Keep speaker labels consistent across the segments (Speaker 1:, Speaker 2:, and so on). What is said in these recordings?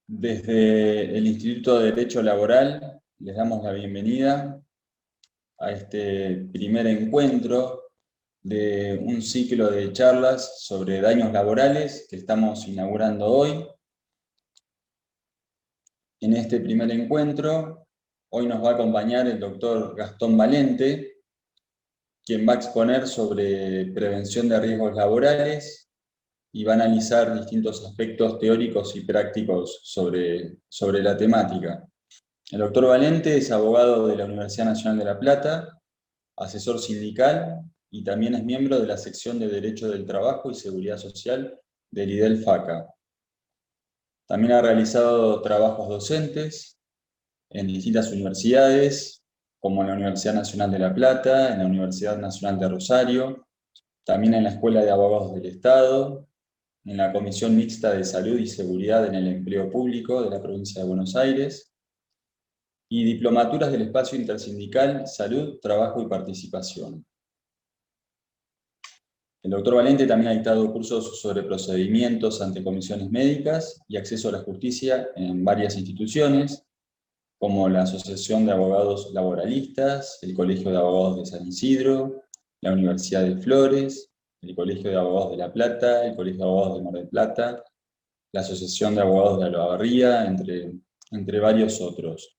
Speaker 1: Desde el Instituto de Derecho Laboral les damos la bienvenida a este primer encuentro de un ciclo de charlas sobre daños laborales que estamos inaugurando hoy. En este primer encuentro, hoy nos va a acompañar el doctor Gastón Valente, quien va a exponer sobre prevención de riesgos laborales y va a analizar distintos aspectos teóricos y prácticos sobre la temática. El doctor Valente es abogado de la Universidad Nacional de La Plata, asesor sindical y también es miembro de la sección de Derecho del Trabajo y Seguridad Social del IDEL-FACA. También ha realizado trabajos docentes en distintas universidades, como en la Universidad Nacional de La Plata, en la Universidad Nacional de Rosario, también en la Escuela de Abogados del Estado, en la Comisión Mixta de Salud y Seguridad en el Empleo Público de la provincia de Buenos Aires, y diplomaturas del espacio intersindical Salud, Trabajo y Participación. El doctor Valente también ha dictado cursos sobre procedimientos ante comisiones médicas y acceso a la justicia en varias instituciones, como la Asociación de Abogados Laboralistas, el Colegio de Abogados de San Isidro, la Universidad de Flores, el Colegio de Abogados de La Plata, el Colegio de Abogados de Mar del Plata, la Asociación de Abogados de Olavarría, entre varios otros.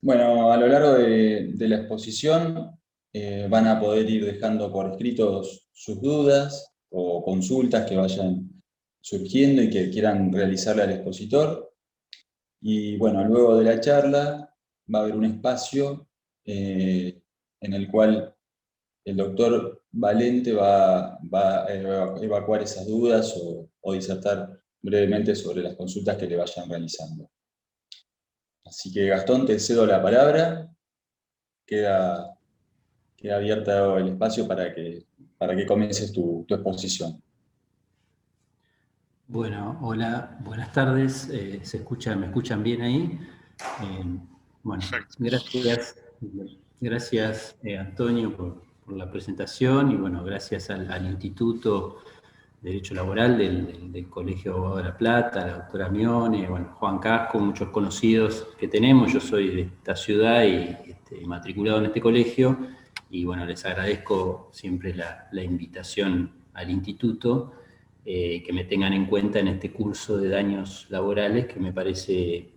Speaker 1: Bueno, a lo largo de la exposición van a poder ir dejando por escrito sus dudas o consultas que vayan surgiendo y que quieran realizarle al expositor. Y bueno, luego de la charla va a haber un espacio en el cual el doctor Valente va a evacuar esas dudas o disertar brevemente sobre las consultas que le vayan realizando. Así que Gastón, te cedo la palabra. Queda abierto el espacio para que comiences tu exposición.
Speaker 2: Bueno, hola, buenas tardes. ¿Me escuchan bien ahí? Bueno, gracias Antonio por la presentación y bueno, gracias al Instituto de Derecho Laboral del Colegio de Abogados de La Plata, la doctora Mione, bueno, Juan Casco, muchos conocidos que tenemos. Yo soy de esta ciudad y matriculado en este colegio y bueno, les agradezco siempre la invitación al instituto. Que me tengan en cuenta en este curso de daños laborales que me parece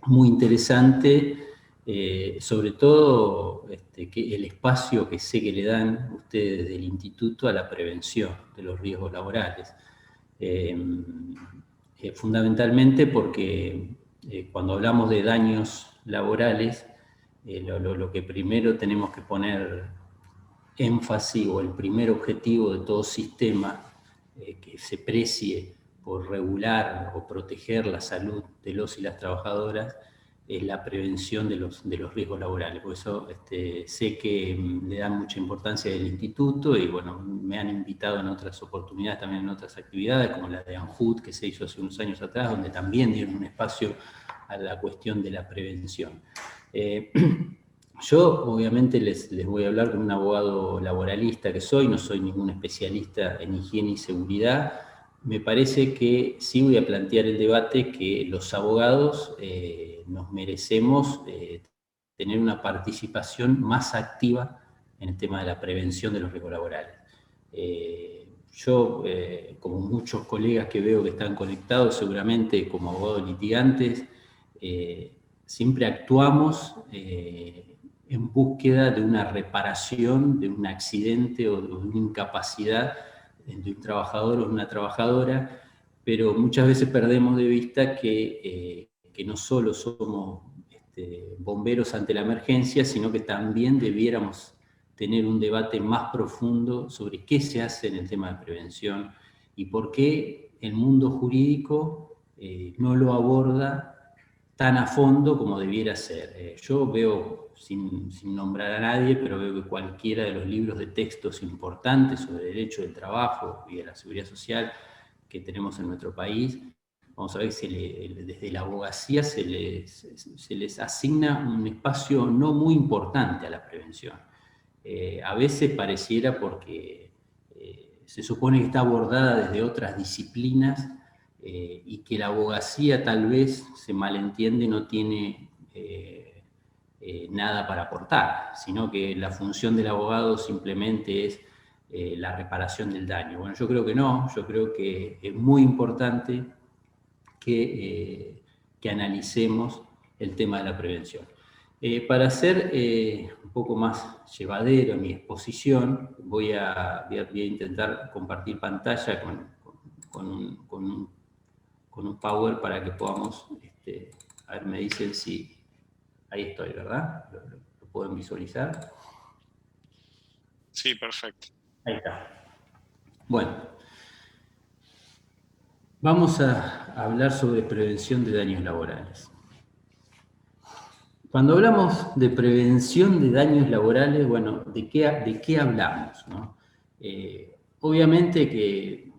Speaker 2: muy interesante, sobre todo que el espacio que sé que le dan ustedes del instituto a la prevención de los riesgos laborales. Fundamentalmente porque cuando hablamos de daños laborales, lo que primero tenemos que poner énfasis o el primer objetivo de todo sistema que se precie por regular o proteger la salud de los y las trabajadoras es la prevención de los riesgos laborales. Por eso sé que le dan mucha importancia del instituto y bueno, me han invitado en otras oportunidades, también en otras actividades, como la de ANJUT, que se hizo hace unos años atrás, donde también dieron un espacio a la cuestión de la prevención. Yo obviamente les voy a hablar de un abogado laboralista que soy, no soy ningún especialista en higiene y seguridad. Me parece que sí voy a plantear el debate que los abogados nos merecemos tener una participación más activa en el tema de la prevención de los riesgos laborales. Yo, como muchos colegas que veo que están conectados, seguramente como abogados litigantes, siempre actuamos en búsqueda de una reparación de un accidente o de una incapacidad de un trabajador o una trabajadora, pero muchas veces perdemos de vista que no solo somos bomberos ante la emergencia, sino que también debiéramos tener un debate más profundo sobre qué se hace en el tema de prevención y por qué el mundo jurídico no lo aborda tan a fondo como debiera ser. Yo veo, sin nombrar a nadie, pero veo que cualquiera de los libros de textos importantes sobre derecho del trabajo y de la seguridad social que tenemos en nuestro país, vamos a ver que desde la abogacía se les asigna un espacio no muy importante a la prevención. A veces pareciera porque se supone que está abordada desde otras disciplinas y que la abogacía tal vez, se malentiende, no tiene nada para aportar, sino que la función del abogado simplemente es la reparación del daño. Bueno, yo creo que no, yo creo que es muy importante que analicemos el tema de la prevención. Para hacer un poco más llevadero mi exposición, voy a intentar compartir pantalla con un Power para que podamos, a ver, me dicen si, ahí estoy, ¿verdad? ¿Lo pueden visualizar?
Speaker 3: Sí, perfecto.
Speaker 2: Ahí está. Bueno, vamos a hablar sobre prevención de daños laborales. Cuando hablamos de prevención de daños laborales, bueno, ¿de qué hablamos, no? Obviamente que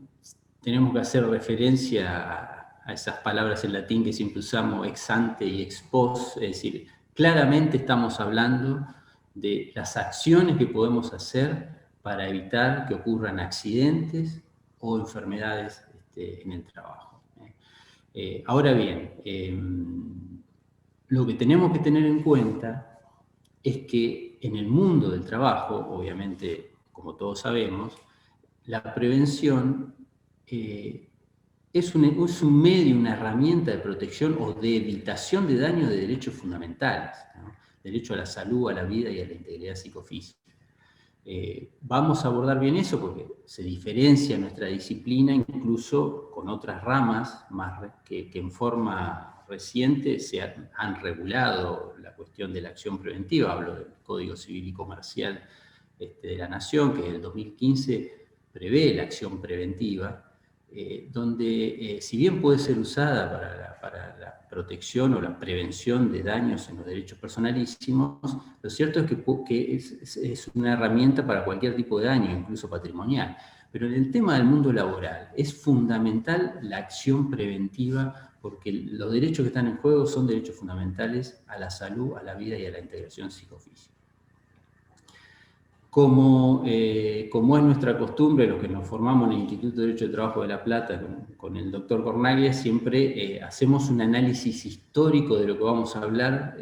Speaker 2: tenemos que hacer referencia a esas palabras en latín que siempre usamos, ex ante y ex post, es decir, claramente estamos hablando de las acciones que podemos hacer para evitar que ocurran accidentes o enfermedades en el trabajo. Ahora bien, lo que tenemos que tener en cuenta es que en el mundo del trabajo, obviamente, como todos sabemos, la prevención es un medio, una herramienta de protección o de evitación de daños de derechos fundamentales, ¿no? Derecho a la salud, a la vida y a la integridad psicofísica. Vamos a abordar bien eso porque se diferencia nuestra disciplina incluso con otras ramas que en forma reciente se han regulado la cuestión de la acción preventiva. Hablo del Código Civil y Comercial de la Nación, que en el 2015 prevé la acción preventiva, donde si bien puede ser usada para la protección o la prevención de daños en los derechos personalísimos, lo cierto es que es una herramienta para cualquier tipo de daño, incluso patrimonial. Pero en el tema del mundo laboral es fundamental la acción preventiva porque los derechos que están en juego son derechos fundamentales a la salud, a la vida y a la integración psicofísica. Como es nuestra costumbre, los que nos formamos en el Instituto de Derecho de Trabajo de La Plata con el doctor Cornaglia, siempre hacemos un análisis histórico de lo que vamos a hablar,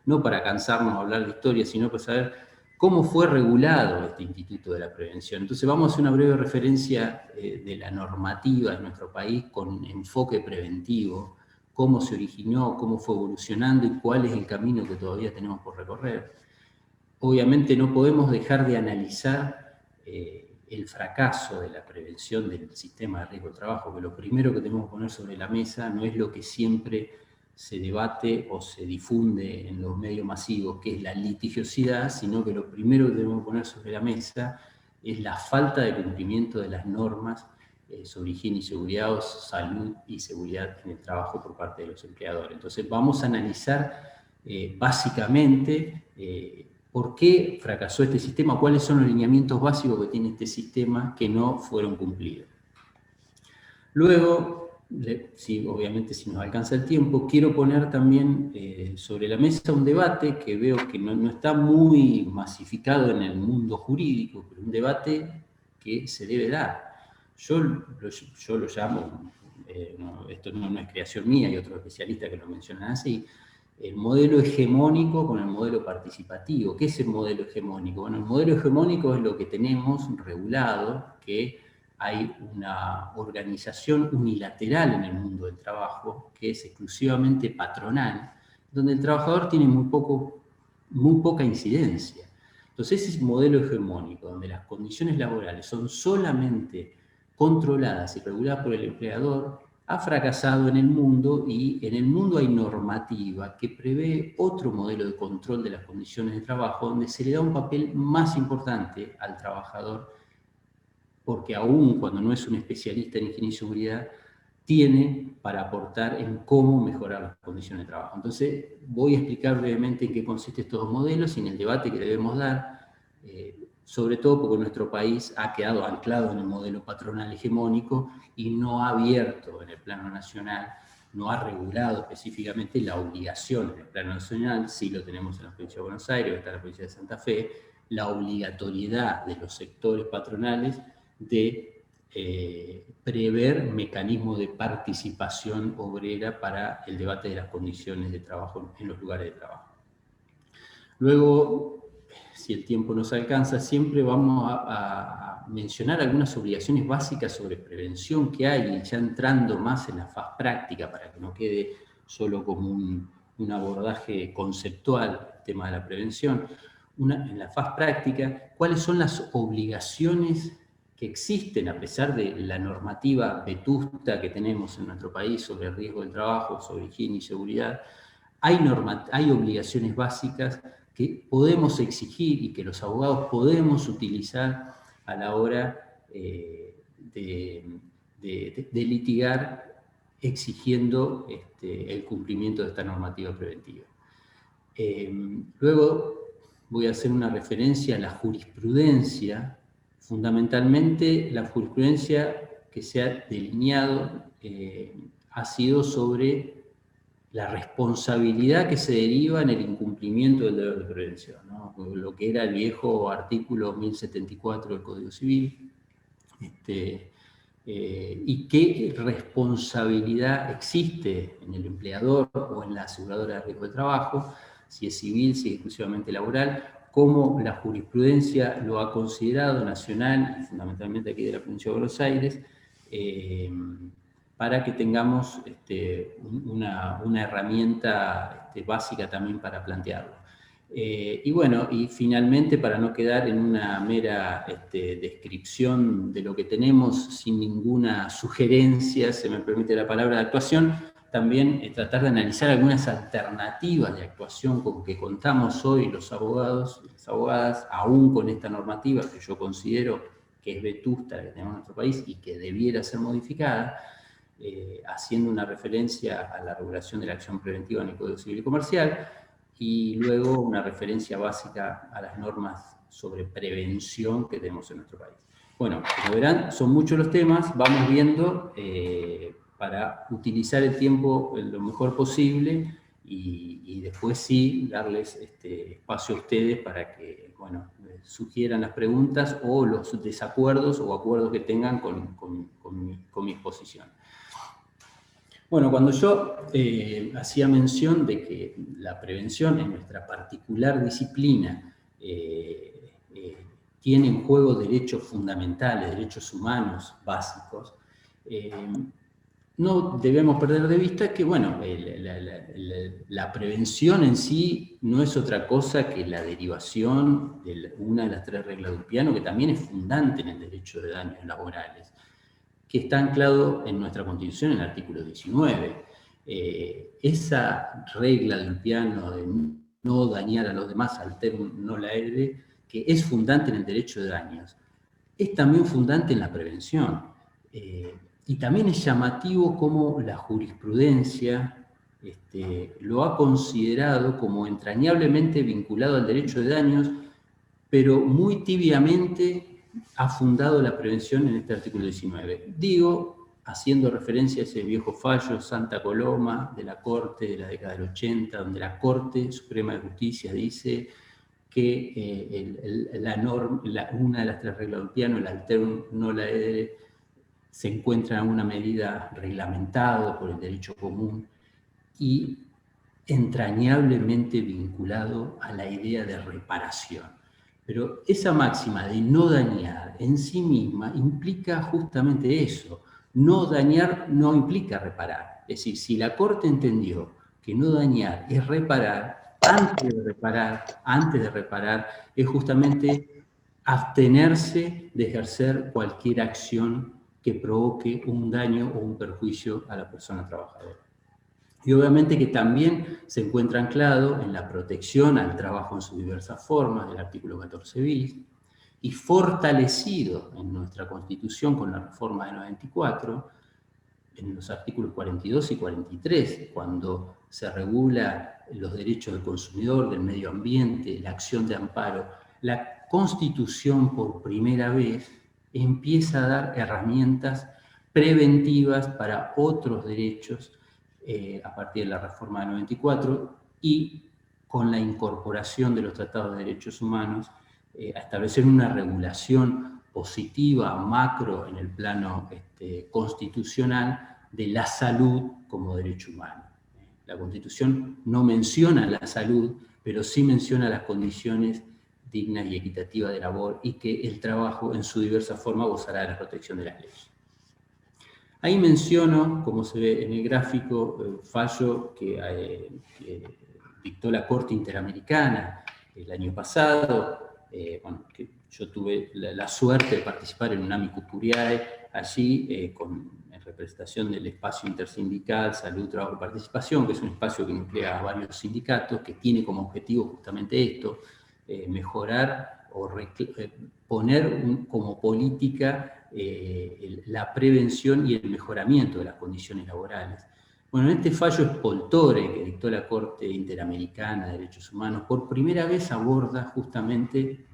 Speaker 2: no para cansarnos de hablar de historia, sino para saber cómo fue regulado este Instituto de la Prevención. Entonces vamos a hacer una breve referencia de la normativa de nuestro país con enfoque preventivo, cómo se originó, cómo fue evolucionando y cuál es el camino que todavía tenemos por recorrer. Obviamente no podemos dejar de analizar el fracaso de la prevención del sistema de riesgo de trabajo, que lo primero que tenemos que poner sobre la mesa no es lo que siempre se debate o se difunde en los medios masivos, que es la litigiosidad, sino que lo primero que tenemos que poner sobre la mesa es la falta de cumplimiento de las normas sobre higiene y seguridad, o salud y seguridad en el trabajo por parte de los empleadores. Entonces vamos a analizar básicamente ¿por qué fracasó este sistema? ¿Cuáles son los lineamientos básicos que tiene este sistema que no fueron cumplidos? Luego, obviamente si nos alcanza el tiempo, quiero poner también sobre la mesa un debate que veo que no está muy masificado en el mundo jurídico, pero un debate que se debe dar. Yo lo llamo, esto no es creación mía, hay otros especialistas que lo mencionan así, el modelo hegemónico con el modelo participativo. ¿Qué es el modelo hegemónico? Bueno, el modelo hegemónico es lo que tenemos regulado, que hay una organización unilateral en el mundo del trabajo, que es exclusivamente patronal, donde el trabajador tiene muy poca incidencia. Entonces ese modelo hegemónico, donde las condiciones laborales son solamente controladas y reguladas por el empleador, ha fracasado en el mundo, y en el mundo hay normativa que prevé otro modelo de control de las condiciones de trabajo donde se le da un papel más importante al trabajador, porque aún cuando no es un especialista en higiene y seguridad, tiene para aportar en cómo mejorar las condiciones de trabajo. Entonces voy a explicar brevemente en qué consisten estos dos modelos y en el debate que debemos dar, sobre todo porque nuestro país ha quedado anclado en el modelo patronal hegemónico y no ha abierto en el plano nacional, no ha regulado específicamente la obligación en el plano nacional, sí lo tenemos en la provincia de Buenos Aires, está en la provincia de Santa Fe, la obligatoriedad de los sectores patronales de prever mecanismos de participación obrera para el debate de las condiciones de trabajo en los lugares de trabajo. Luego, si el tiempo nos alcanza, siempre vamos a mencionar algunas obligaciones básicas sobre prevención que hay, ya entrando más en la faz práctica, para que no quede solo como un abordaje conceptual el tema de la prevención. En la faz práctica, ¿cuáles son las obligaciones que existen a pesar de la normativa vetusta que tenemos en nuestro país sobre el riesgo del trabajo, sobre higiene y seguridad? Hay obligaciones básicas que podemos exigir y que los abogados podemos utilizar a la hora de litigar, exigiendo el cumplimiento de esta normativa preventiva. Luego voy a hacer una referencia a la jurisprudencia. Fundamentalmente, la jurisprudencia que se ha delineado ha sido sobre la responsabilidad que se deriva en el incumplimiento del deber de prevención, ¿no? Lo que era el viejo artículo 1074 del Código Civil, y qué responsabilidad existe en el empleador o en la aseguradora de riesgo de trabajo, si es civil, si es exclusivamente laboral, cómo la jurisprudencia lo ha considerado nacional, y fundamentalmente aquí de la provincia de Buenos Aires, para que tengamos una herramienta básica también para plantearlo. Y bueno, y finalmente, para no quedar en una mera descripción de lo que tenemos sin ninguna sugerencia, se me permite la palabra, de actuación, también tratar de analizar algunas alternativas de actuación con que contamos hoy los abogados y las abogadas, aún con esta normativa que yo considero que es vetusta la que tenemos en nuestro país y que debiera ser modificada, haciendo una referencia a la regulación de la acción preventiva en el Código Civil y Comercial, y luego una referencia básica a las normas sobre prevención que tenemos en nuestro país. Bueno, como verán, son muchos los temas, vamos viendo para utilizar el tiempo lo mejor posible y después sí darles espacio a ustedes para que, bueno, sugieran las preguntas o los desacuerdos o acuerdos que tengan con mi exposición. Bueno, cuando yo hacía mención de que la prevención en nuestra particular disciplina tiene en juego derechos fundamentales, derechos humanos básicos, no debemos perder de vista que, bueno, la prevención en sí no es otra cosa que la derivación de una de las 3 reglas de Ulpiano, que también es fundante en el derecho de daños laborales, que está anclado en nuestra Constitución en el artículo 19. Esa regla de Ulpiano de no dañar a los demás, alterum non laede, que es fundante en el derecho de daños, es también fundante en la prevención. Y también es llamativo cómo la jurisprudencia lo ha considerado como entrañablemente vinculado al derecho de daños, pero muy tibiamente ha fundado la prevención en este artículo 19. Digo, haciendo referencia a ese viejo fallo Santa Coloma de la Corte de la década del 80, donde la Corte Suprema de Justicia dice que una de las 3 reglas de Ulpiano, el alterum non laede, se encuentra en una medida reglamentado por el derecho común y entrañablemente vinculado a la idea de reparación. Pero esa máxima de no dañar en sí misma implica justamente eso. No dañar no implica reparar. Es decir, si la Corte entendió que no dañar es reparar, antes de reparar, es justamente abstenerse de ejercer cualquier acción que provoque un daño o un perjuicio a la persona trabajadora. Y obviamente que también se encuentra anclado en la protección al trabajo en sus diversas formas, del artículo 14 bis, y fortalecido en nuestra Constitución con la reforma del 94, en los artículos 42 y 43, cuando se regula los derechos del consumidor, del medio ambiente, la acción de amparo. La Constitución, por primera vez, empieza a dar herramientas preventivas para otros derechos a partir de la reforma del 94 y con la incorporación de los tratados de derechos humanos a establecer una regulación positiva, macro, en el plano constitucional, de la salud como derecho humano. La Constitución no menciona la salud, pero sí menciona las condiciones dignas y equitativas de labor y que el trabajo en su diversa forma gozará de la protección de las leyes. Ahí menciono, como se ve en el gráfico, el fallo que dictó la Corte Interamericana el año pasado. Bueno, que yo tuve la suerte de participar en un amicus curiae allí en representación del espacio intersindical Salud, Trabajo y Participación, que es un espacio que nuclea a varios sindicatos, que tiene como objetivo justamente esto, mejorar o poner como política la prevención y el mejoramiento de las condiciones laborales. Bueno, en este fallo Spoltore, que dictó la Corte Interamericana de Derechos Humanos, por primera vez aborda justamente,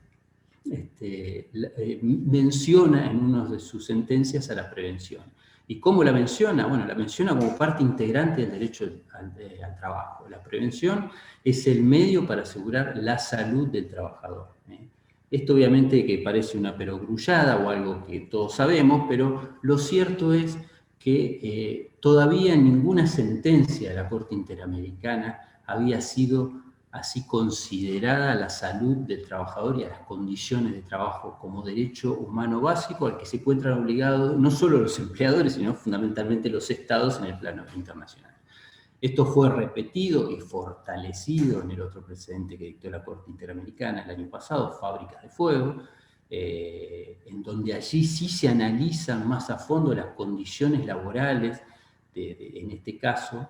Speaker 2: menciona en una de sus sentencias a la prevención. ¿Y cómo la menciona? Bueno, la menciona como parte integrante del derecho al trabajo. La prevención es el medio para asegurar la salud del trabajador. Esto obviamente que parece una perogrullada o algo que todos sabemos, pero lo cierto es que todavía ninguna sentencia de la Corte Interamericana había sido así considerada la salud del trabajador y a las condiciones de trabajo como derecho humano básico al que se encuentran obligados no solo los empleadores, sino fundamentalmente los estados en el plano internacional. Esto fue repetido y fortalecido en el otro precedente que dictó la Corte Interamericana el año pasado, Fábricas de Fuego, en donde allí sí se analizan más a fondo las condiciones laborales, en este caso.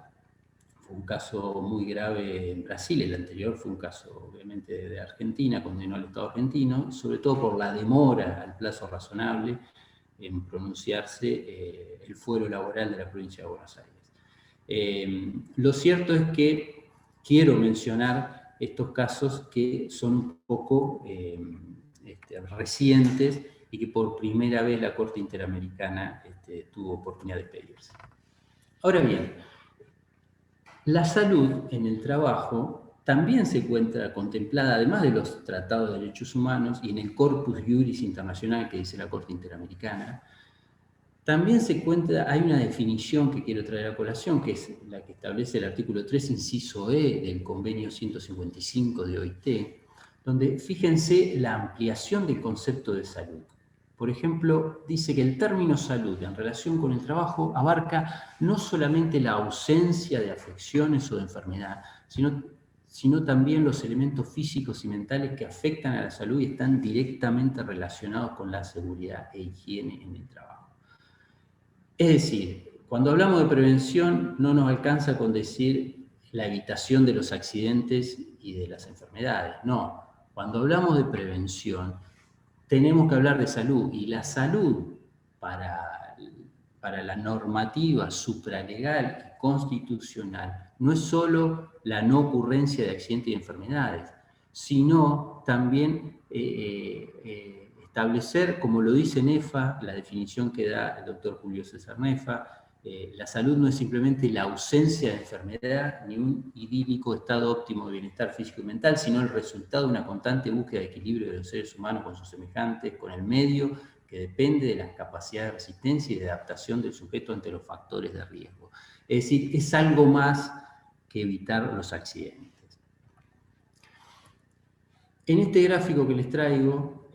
Speaker 2: Fue un caso muy grave en Brasil, el anterior fue un caso obviamente de Argentina, condenó al Estado argentino, sobre todo por la demora al plazo razonable en pronunciarse el fuero laboral de la provincia de Buenos Aires. Lo cierto es que quiero mencionar estos casos que son un poco recientes y que por primera vez la Corte Interamericana tuvo oportunidad de pedirse. Ahora bien, la salud en el trabajo también se encuentra contemplada, además de los tratados de derechos humanos y en el Corpus Juris Internacional que dice la Corte Interamericana, también se encuentra, hay una definición que quiero traer a colación, que es la que establece el artículo 3, inciso E del convenio 155 de OIT, donde fíjense la ampliación del concepto de salud. Por ejemplo, dice que el término salud en relación con el trabajo abarca no solamente la ausencia de afecciones o de enfermedad, sino también los elementos físicos y mentales que afectan a la salud y están directamente relacionados con la seguridad e higiene en el trabajo. Es decir, cuando hablamos de prevención no nos alcanza con decir la evitación de los accidentes y de las enfermedades, no. Cuando hablamos de prevención tenemos que hablar de salud, y la salud para la normativa supralegal y constitucional no es solo la no ocurrencia de accidentes y enfermedades, sino también establecer, como lo dice Nefa, la definición que da el doctor Julio César Nefa, la salud no es simplemente la ausencia de enfermedad ni un idílico estado óptimo de bienestar físico y mental, sino el resultado de una constante búsqueda de equilibrio de los seres humanos con sus semejantes, con el medio, que depende de las capacidades de resistencia y de adaptación del sujeto ante los factores de riesgo. Es decir, es algo más que evitar los accidentes. En este gráfico que les traigo,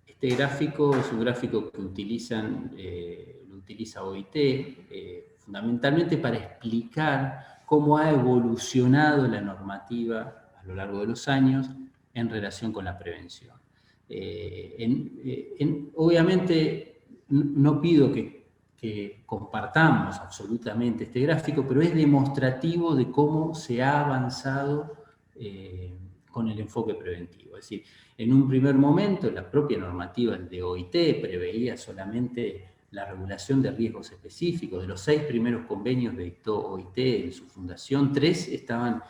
Speaker 2: este gráfico es un gráfico que lo utiliza OIT, fundamentalmente para explicar cómo ha evolucionado la normativa a lo largo de los años en relación con la prevención. Obviamente no pido que compartamos absolutamente este gráfico, pero es demostrativo de cómo se ha avanzado con el enfoque preventivo. Es decir, en un primer momento la propia normativa de OIT preveía solamente la regulación de riesgos específicos. De los 6 primeros convenios que dictó OIT en su fundación, 3 estaban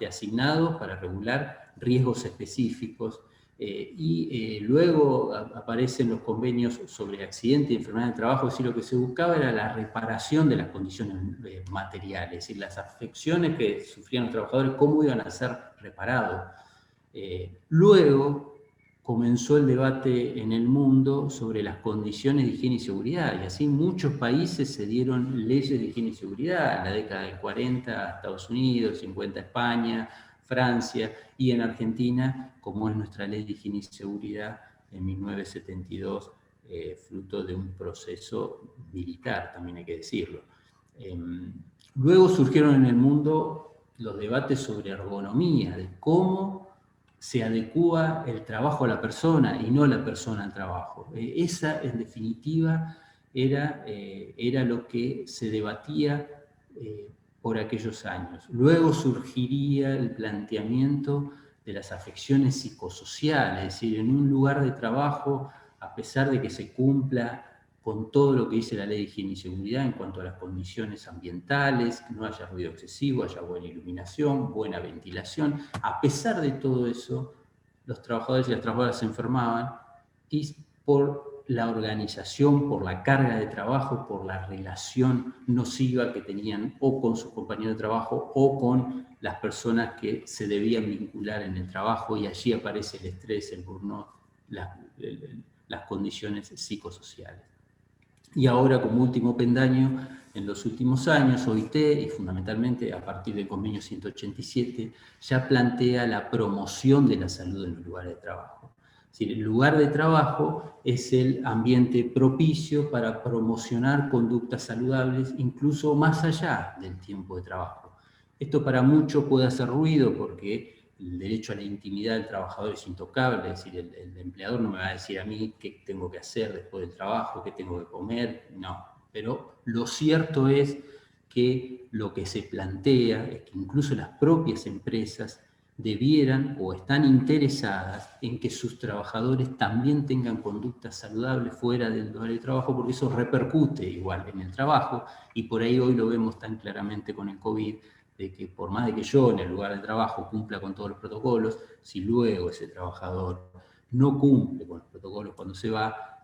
Speaker 2: asignados para regular riesgos específicos, y luego aparecen los convenios sobre accidente y enfermedad de trabajo. Es decir, lo que se buscaba era la reparación de las condiciones materiales, es decir, las afecciones que sufrían los trabajadores, cómo iban a ser reparados. Luego comenzó el debate en el mundo sobre las condiciones de higiene y seguridad, y así muchos países se dieron leyes de higiene y seguridad, en la década del 40 Estados Unidos, 50 España, Francia, y en Argentina, como es nuestra ley de higiene y seguridad en 1972, fruto de un proceso militar, también hay que decirlo. Luego surgieron en el mundo los debates sobre ergonomía, de cómo se adecúa el trabajo a la persona y no la persona al trabajo. Esa, en definitiva, era lo que se debatía por aquellos años. Luego surgiría el planteamiento de las afecciones psicosociales, es decir, en un lugar de trabajo, a pesar de que se cumpla con todo lo que dice la ley de higiene y seguridad en cuanto a las condiciones ambientales, que no haya ruido excesivo, haya buena iluminación, buena ventilación. A pesar de todo eso, los trabajadores y las trabajadoras se enfermaban, y por la organización, por la carga de trabajo, por la relación nociva que tenían o con sus compañeros de trabajo o con las personas que se debían vincular en el trabajo, y allí aparece el estrés, el burnout, las condiciones psicosociales. Y ahora, como último peldaño, en los últimos años, OIT, y fundamentalmente a partir del convenio 187, ya plantea la promoción de la salud en los lugares de trabajo. Es decir, el lugar de trabajo es el ambiente propicio para promocionar conductas saludables, incluso más allá del tiempo de trabajo. Esto para muchos puede hacer ruido porque el derecho a la intimidad del trabajador es intocable, es decir, el empleador no me va a decir a mí qué tengo que hacer después del trabajo, qué tengo que comer, no. Pero lo cierto es que lo que se plantea es que incluso las propias empresas debieran o están interesadas en que sus trabajadores también tengan conductas saludables fuera del lugar de trabajo, porque eso repercute igual en el trabajo, y por ahí hoy lo vemos tan claramente con el COVID, de que por más de que yo en el lugar de trabajo cumpla con todos los protocolos, si luego ese trabajador no cumple con los protocolos cuando se va,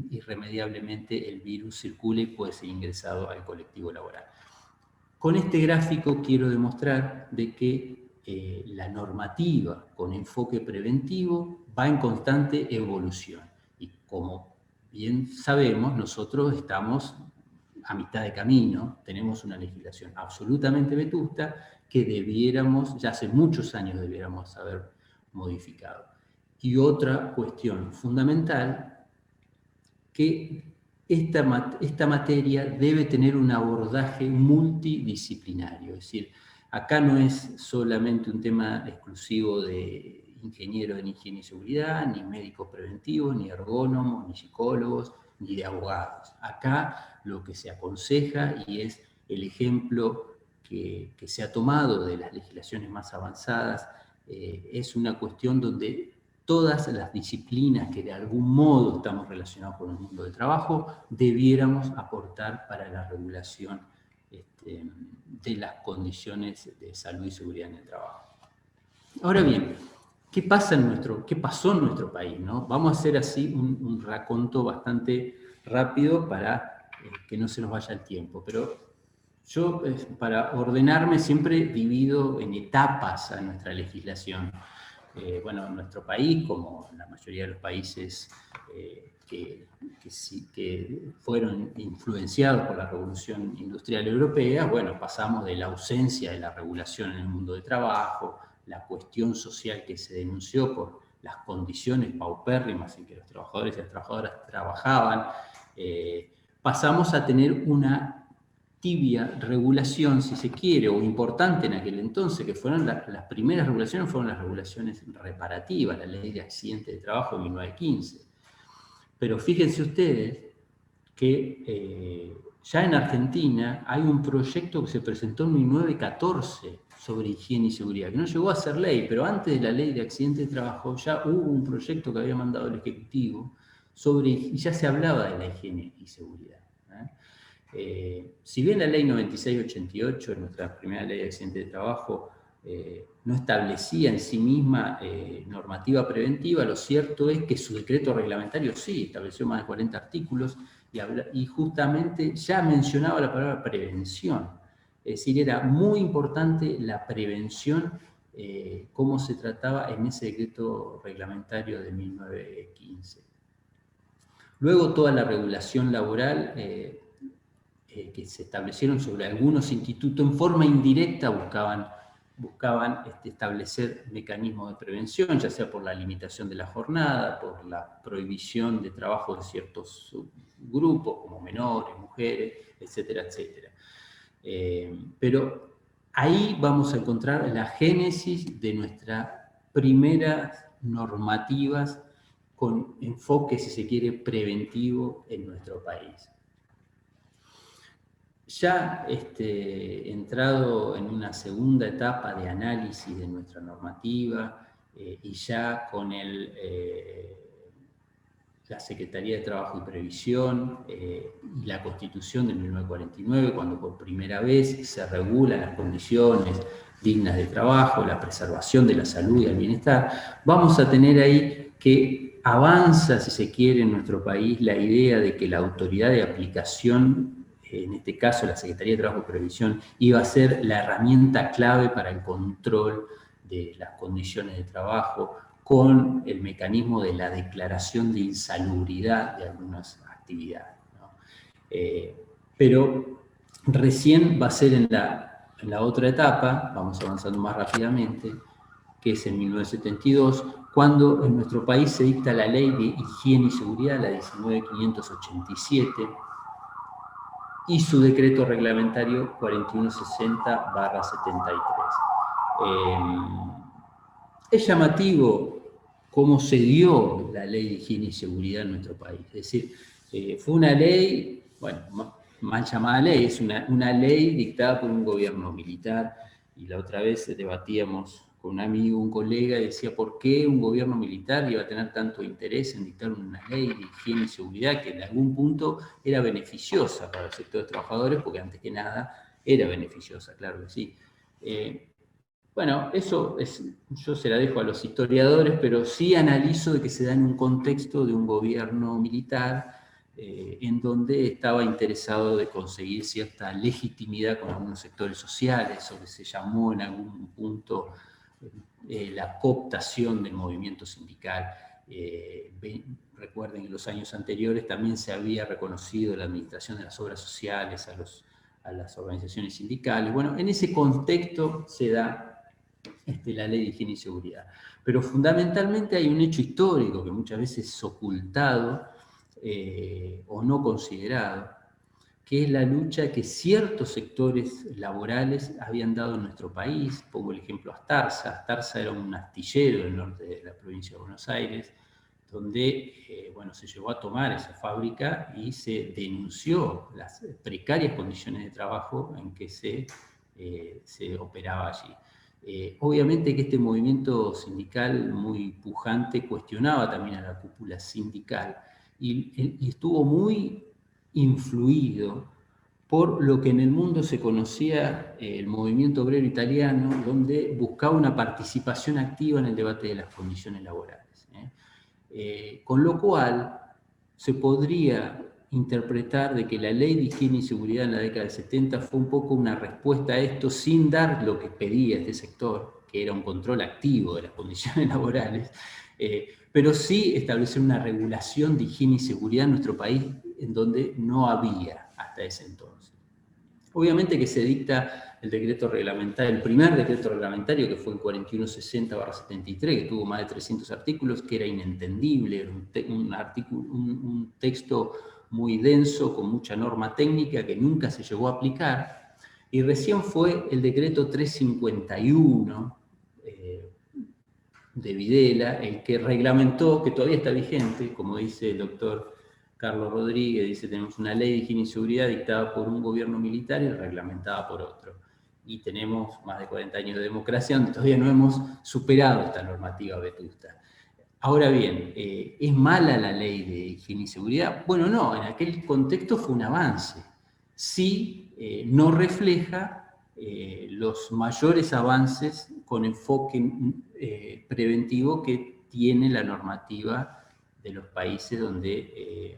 Speaker 2: irremediablemente el virus circula y puede ser ingresado al colectivo laboral. Con este gráfico quiero demostrar de que la normativa con enfoque preventivo va en constante evolución. Y como bien sabemos, nosotros estamos a mitad de camino, tenemos una legislación absolutamente vetusta que debiéramos, ya hace muchos años debiéramos haber modificado. Y otra cuestión fundamental, que esta materia debe tener un abordaje multidisciplinario, es decir, acá no es solamente un tema exclusivo de ingenieros en higiene y seguridad, ni médicos preventivos, ni ergónomos, ni psicólogos, ni de abogados. Acá lo que se aconseja, y es el ejemplo que se ha tomado de las legislaciones más avanzadas, es una cuestión donde todas las disciplinas que de algún modo estamos relacionados con el mundo del trabajo debiéramos aportar para la regulación de las condiciones de salud y seguridad en el trabajo. Ahora bien, ¿qué pasó en nuestro país, ¿no? Vamos a hacer así un raconto bastante rápido para que no se nos vaya el tiempo, pero yo, para ordenarme, siempre divido en etapas a nuestra legislación. Bueno, en nuestro país, como en la mayoría de los países que fueron influenciados por la Revolución Industrial Europea, bueno, pasamos de la ausencia de la regulación en el mundo de trabajo, la cuestión social que se denunció por las condiciones paupérrimas en que los trabajadores y las trabajadoras trabajaban, pasamos a tener una tibia regulación, si se quiere, o importante en aquel entonces, que fueron las primeras regulaciones, fueron las regulaciones reparativas, la ley de accidentes de trabajo de 1915. Pero fíjense ustedes que ya en Argentina hay un proyecto que se presentó en 1914 sobre higiene y seguridad, que no llegó a ser ley, pero antes de la ley de accidentes de trabajo ya hubo un proyecto que había mandado el Ejecutivo y ya se hablaba de la higiene y seguridad. Si bien la ley 9688, nuestra primera ley de accidentes de trabajo, no establecía en sí misma normativa preventiva, lo cierto es que su decreto reglamentario sí estableció más de 40 artículos y justamente ya mencionaba la palabra prevención. Es decir, era muy importante la prevención cómo se trataba en ese decreto reglamentario de 1915. Luego toda la regulación laboral que se establecieron sobre algunos institutos en forma indirecta buscaban establecer mecanismos de prevención, ya sea por la limitación de la jornada, por la prohibición de trabajo de ciertos grupos, como menores, mujeres, etcétera, etcétera. Pero ahí vamos a encontrar la génesis de nuestras primeras normativas con enfoque, si se quiere, preventivo en nuestro país. Ya entrado en una segunda etapa de análisis de nuestra normativa y ya con la Secretaría de Trabajo y Previsión y la Constitución de 1949, cuando por primera vez se regulan las condiciones dignas de trabajo, la preservación de la salud y el bienestar, vamos a tener ahí que avanza, si se quiere, en nuestro país la idea de que la autoridad de aplicación, en este caso la Secretaría de Trabajo y Previsión, iba a ser la herramienta clave para el control de las condiciones de trabajo, con el mecanismo de la declaración de insalubridad de algunas actividades, ¿no? Pero recién va a ser en la otra etapa, vamos avanzando más rápidamente, que es en 1972, cuando en nuestro país se dicta la Ley de Higiene y Seguridad, la 19.587, y su decreto reglamentario 4160/73. Es llamativo cómo se dio la Ley de Higiene y Seguridad en nuestro país. Es decir, fue una ley, bueno, mal llamada ley, es una ley dictada por un gobierno militar, y la otra vez debatíamos con un amigo, un colega, y decía, ¿por qué un gobierno militar iba a tener tanto interés en dictar una ley de higiene y seguridad que en algún punto era beneficiosa para el sector de trabajadores? Porque antes que nada era beneficiosa, claro que sí. Bueno, eso yo se la dejo a los historiadores, pero sí analizo de que se da en un contexto de un gobierno militar en donde estaba interesado de conseguir cierta legitimidad con algunos sectores sociales, o que se llamó en algún punto la cooptación del movimiento sindical. Recuerden que en los años anteriores también se había reconocido la administración de las obras sociales a las organizaciones sindicales. Bueno, en ese contexto se da la Ley de Higiene y Seguridad. Pero fundamentalmente hay un hecho histórico que muchas veces es ocultado o no considerado, que es la lucha que ciertos sectores laborales habían dado en nuestro país. Pongo el ejemplo Astarza. Astarza era un astillero del norte de la provincia de Buenos Aires, donde bueno, se llegó a tomar esa fábrica y se denunció las precarias condiciones de trabajo en que se operaba allí. Obviamente que este movimiento sindical muy pujante cuestionaba también a la cúpula sindical y estuvo muy influido por lo que en el mundo se conocía el movimiento obrero italiano, donde buscaba una participación activa en el debate de las condiciones laborales. Con lo cual se podría interpretar de que la Ley de Higiene y Seguridad en la década del 70 fue un poco una respuesta a esto, sin dar lo que pedía este sector, que era un control activo de las condiciones laborales, pero sí establecer una regulación de higiene y seguridad en nuestro país en donde no había hasta ese entonces. Obviamente que se dicta el decreto reglamentario, el primer decreto reglamentario, que fue el 4160/73, que tuvo más de 300 artículos, que era inentendible, era un texto muy denso, con mucha norma técnica que nunca se llegó a aplicar, y recién fue el decreto 351 de Videla el que reglamentó, que todavía está vigente, como dice el doctor Carlos Rodríguez, dice, tenemos una ley de higiene y seguridad dictada por un gobierno militar y reglamentada por otro. Y tenemos más de 40 años de democracia donde todavía no hemos superado esta normativa vetusta. Ahora bien, ¿es mala la ley de higiene y seguridad? Bueno, no, en aquel contexto fue un avance. Sí, no refleja los mayores avances con enfoque preventivo que tiene la normativa de los países donde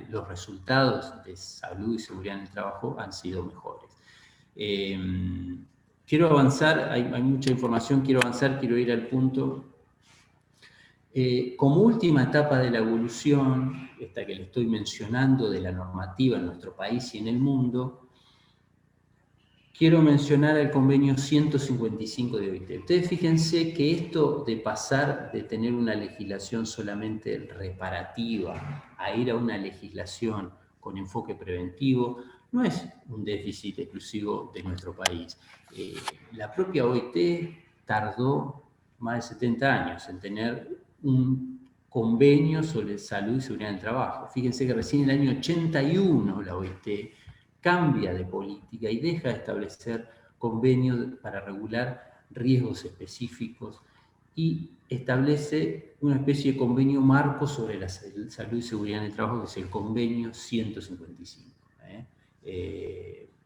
Speaker 2: los resultados de salud y seguridad en el trabajo han sido mejores. quiero avanzar, hay mucha información, quiero avanzar, quiero ir al punto. Como última etapa de la evolución, esta que le estoy mencionando de la normativa en nuestro país y en el mundo, quiero mencionar el convenio 155 de OIT. Ustedes fíjense que esto de pasar de tener una legislación solamente reparativa a ir a una legislación con enfoque preventivo, no es un déficit exclusivo de nuestro país. La propia OIT tardó más de 70 años en tener un convenio sobre salud y seguridad en el trabajo. Fíjense que recién en el año 81 la OIT cambia de política y deja de establecer convenios para regular riesgos específicos y establece una especie de convenio marco sobre la salud y seguridad en el trabajo, que es el convenio 155.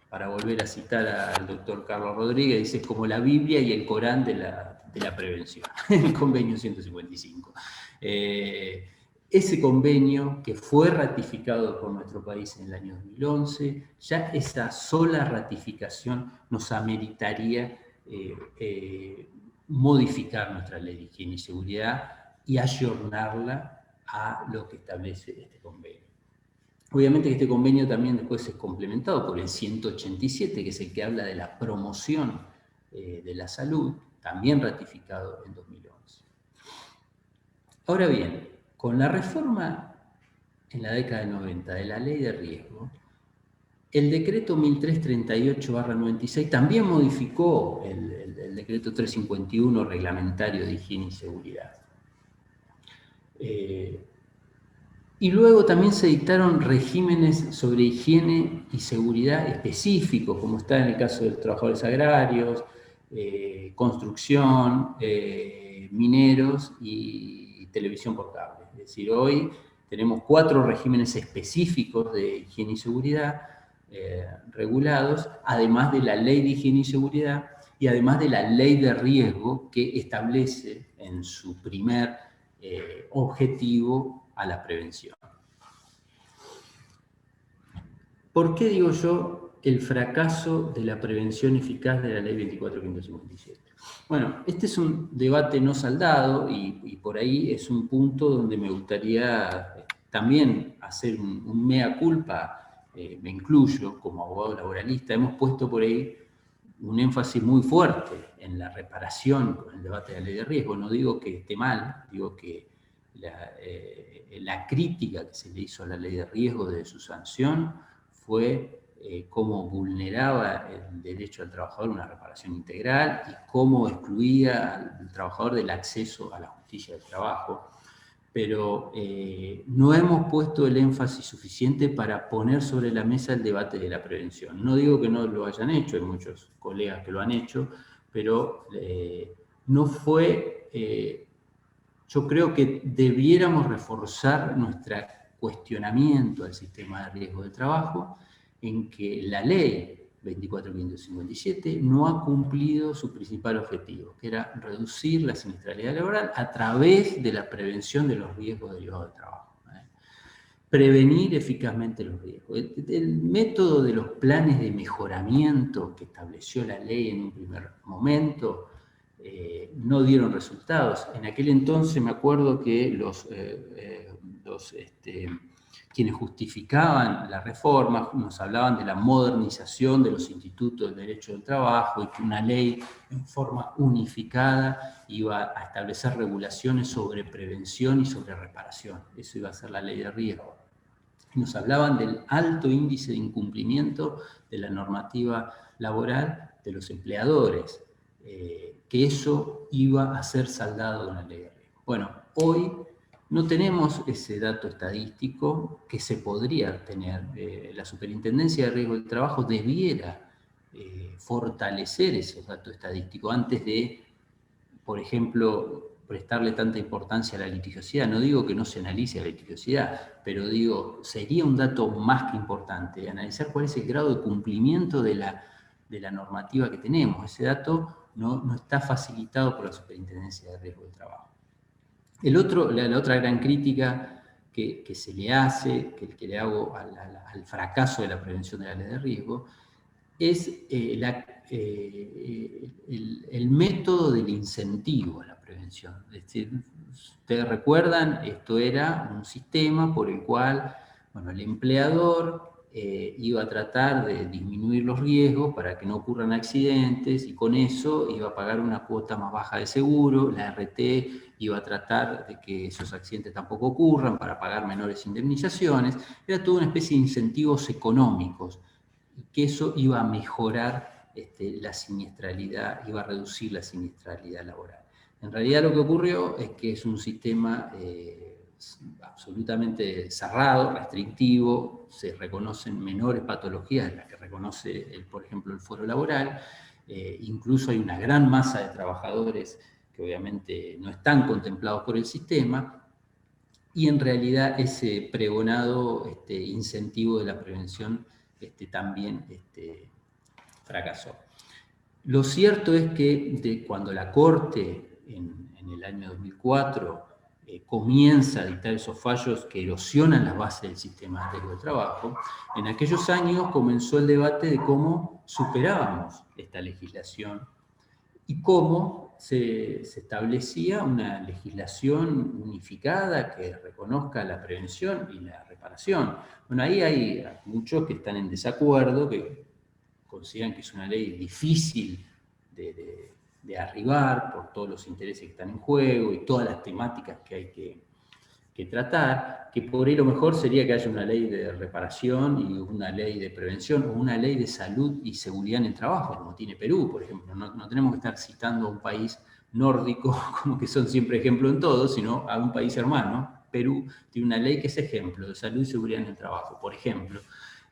Speaker 2: Para volver a citar al doctor Carlos Rodríguez, dice, es como la Biblia y el Corán de la prevención, el convenio 155. Ese convenio, que fue ratificado por nuestro país en el año 2011, ya esa sola ratificación nos ameritaría modificar nuestra ley de higiene y seguridad y ayornarla a lo que establece este convenio. Obviamente que este convenio también después es complementado por el 187, que es el que habla de la promoción de la salud, también ratificado en 2011. Ahora bien, con la reforma en la década del 90 de la ley de riesgo, el decreto 1338/96 también modificó el decreto 351 reglamentario de higiene y seguridad. Y luego también se dictaron regímenes sobre higiene y seguridad específicos, como está en el caso de los trabajadores agrarios, construcción, mineros y televisión por cable. Es decir, hoy tenemos 4 regímenes específicos de higiene y seguridad regulados, además de la ley de higiene y seguridad y además de la ley de riesgo, que establece en su primer objetivo a la prevención. ¿Por qué digo yo el fracaso de la prevención eficaz de la ley 24.557? Bueno, este es un debate no saldado y por ahí es un punto donde me gustaría también hacer un mea culpa, me incluyo como abogado laboralista. Hemos puesto por ahí un énfasis muy fuerte en la reparación con el debate de la ley de riesgo. No digo que esté mal, digo que la crítica que se le hizo a la ley de riesgo desde su sanción fue cómo vulneraba el derecho al trabajador a una reparación integral y cómo excluía al trabajador del acceso a la justicia del trabajo. Pero no hemos puesto el énfasis suficiente para poner sobre la mesa el debate de la prevención. No digo que no lo hayan hecho, hay muchos colegas que lo han hecho, pero no fue... yo creo que debiéramos reforzar nuestro cuestionamiento al sistema de riesgo de trabajo, en que la ley 24.557 no ha cumplido su principal objetivo, que era reducir la siniestralidad laboral a través de la prevención de los riesgos derivados del trabajo. Prevenir eficazmente los riesgos. El método de los planes de mejoramiento que estableció la ley en un primer momento no dieron resultados. En aquel entonces me acuerdo que quienes justificaban la reforma nos hablaban de la modernización de los institutos del derecho del trabajo y que una ley en forma unificada iba a establecer regulaciones sobre prevención y sobre reparación. Eso iba a ser la ley de riesgo. Nos hablaban del alto índice de incumplimiento de la normativa laboral de los empleadores, que eso iba a ser saldado con la ley de riesgo. Bueno, hoy no tenemos ese dato estadístico que se podría tener. La Superintendencia de Riesgo del Trabajo debiera fortalecer esos datos estadísticos antes de, por ejemplo, prestarle tanta importancia a la litigiosidad. No digo que no se analice la litigiosidad, pero digo, sería un dato más que importante analizar cuál es el grado de cumplimiento de la normativa que tenemos. Ese dato no está facilitado por la Superintendencia de Riesgo del Trabajo. La otra gran crítica que se le hace, que le hago al fracaso de la prevención de la ley de riesgo, es el método del incentivo a la prevención. Es decir, ustedes recuerdan, esto era un sistema por el cual, bueno, el empleador iba a tratar de disminuir los riesgos para que no ocurran accidentes, y con eso iba a pagar una cuota más baja de seguro. La RT iba a tratar de que esos accidentes tampoco ocurran para pagar menores indemnizaciones. Era toda una especie de incentivos económicos, y que eso iba a mejorar la siniestralidad, iba a reducir la siniestralidad laboral. En realidad lo que ocurrió es que es un sistema absolutamente cerrado, restrictivo. Se reconocen menores patologías de las que reconoce, por ejemplo, el Foro Laboral. Incluso hay una gran masa de trabajadores que obviamente no están contemplados por el sistema, y en realidad ese pregonado incentivo de la prevención también fracasó. Lo cierto es que cuando la Corte, en el año 2004, comienza a dictar esos fallos que erosionan las bases del sistema de riesgo de trabajo, en aquellos años comenzó el debate de cómo superábamos esta legislación y cómo se establecía una legislación unificada que reconozca la prevención y la reparación. Bueno, ahí hay muchos que están en desacuerdo, que consideran que es una ley difícil de arribar por todos los intereses que están en juego y todas las temáticas que hay que tratar, que por ahí lo mejor sería que haya una ley de reparación y una ley de prevención, o una ley de salud y seguridad en el trabajo, como tiene Perú, por ejemplo. No tenemos que estar citando a un país nórdico, como que son siempre ejemplo en todo, sino a un país hermano. Perú tiene una ley que es ejemplo de salud y seguridad en el trabajo, por ejemplo,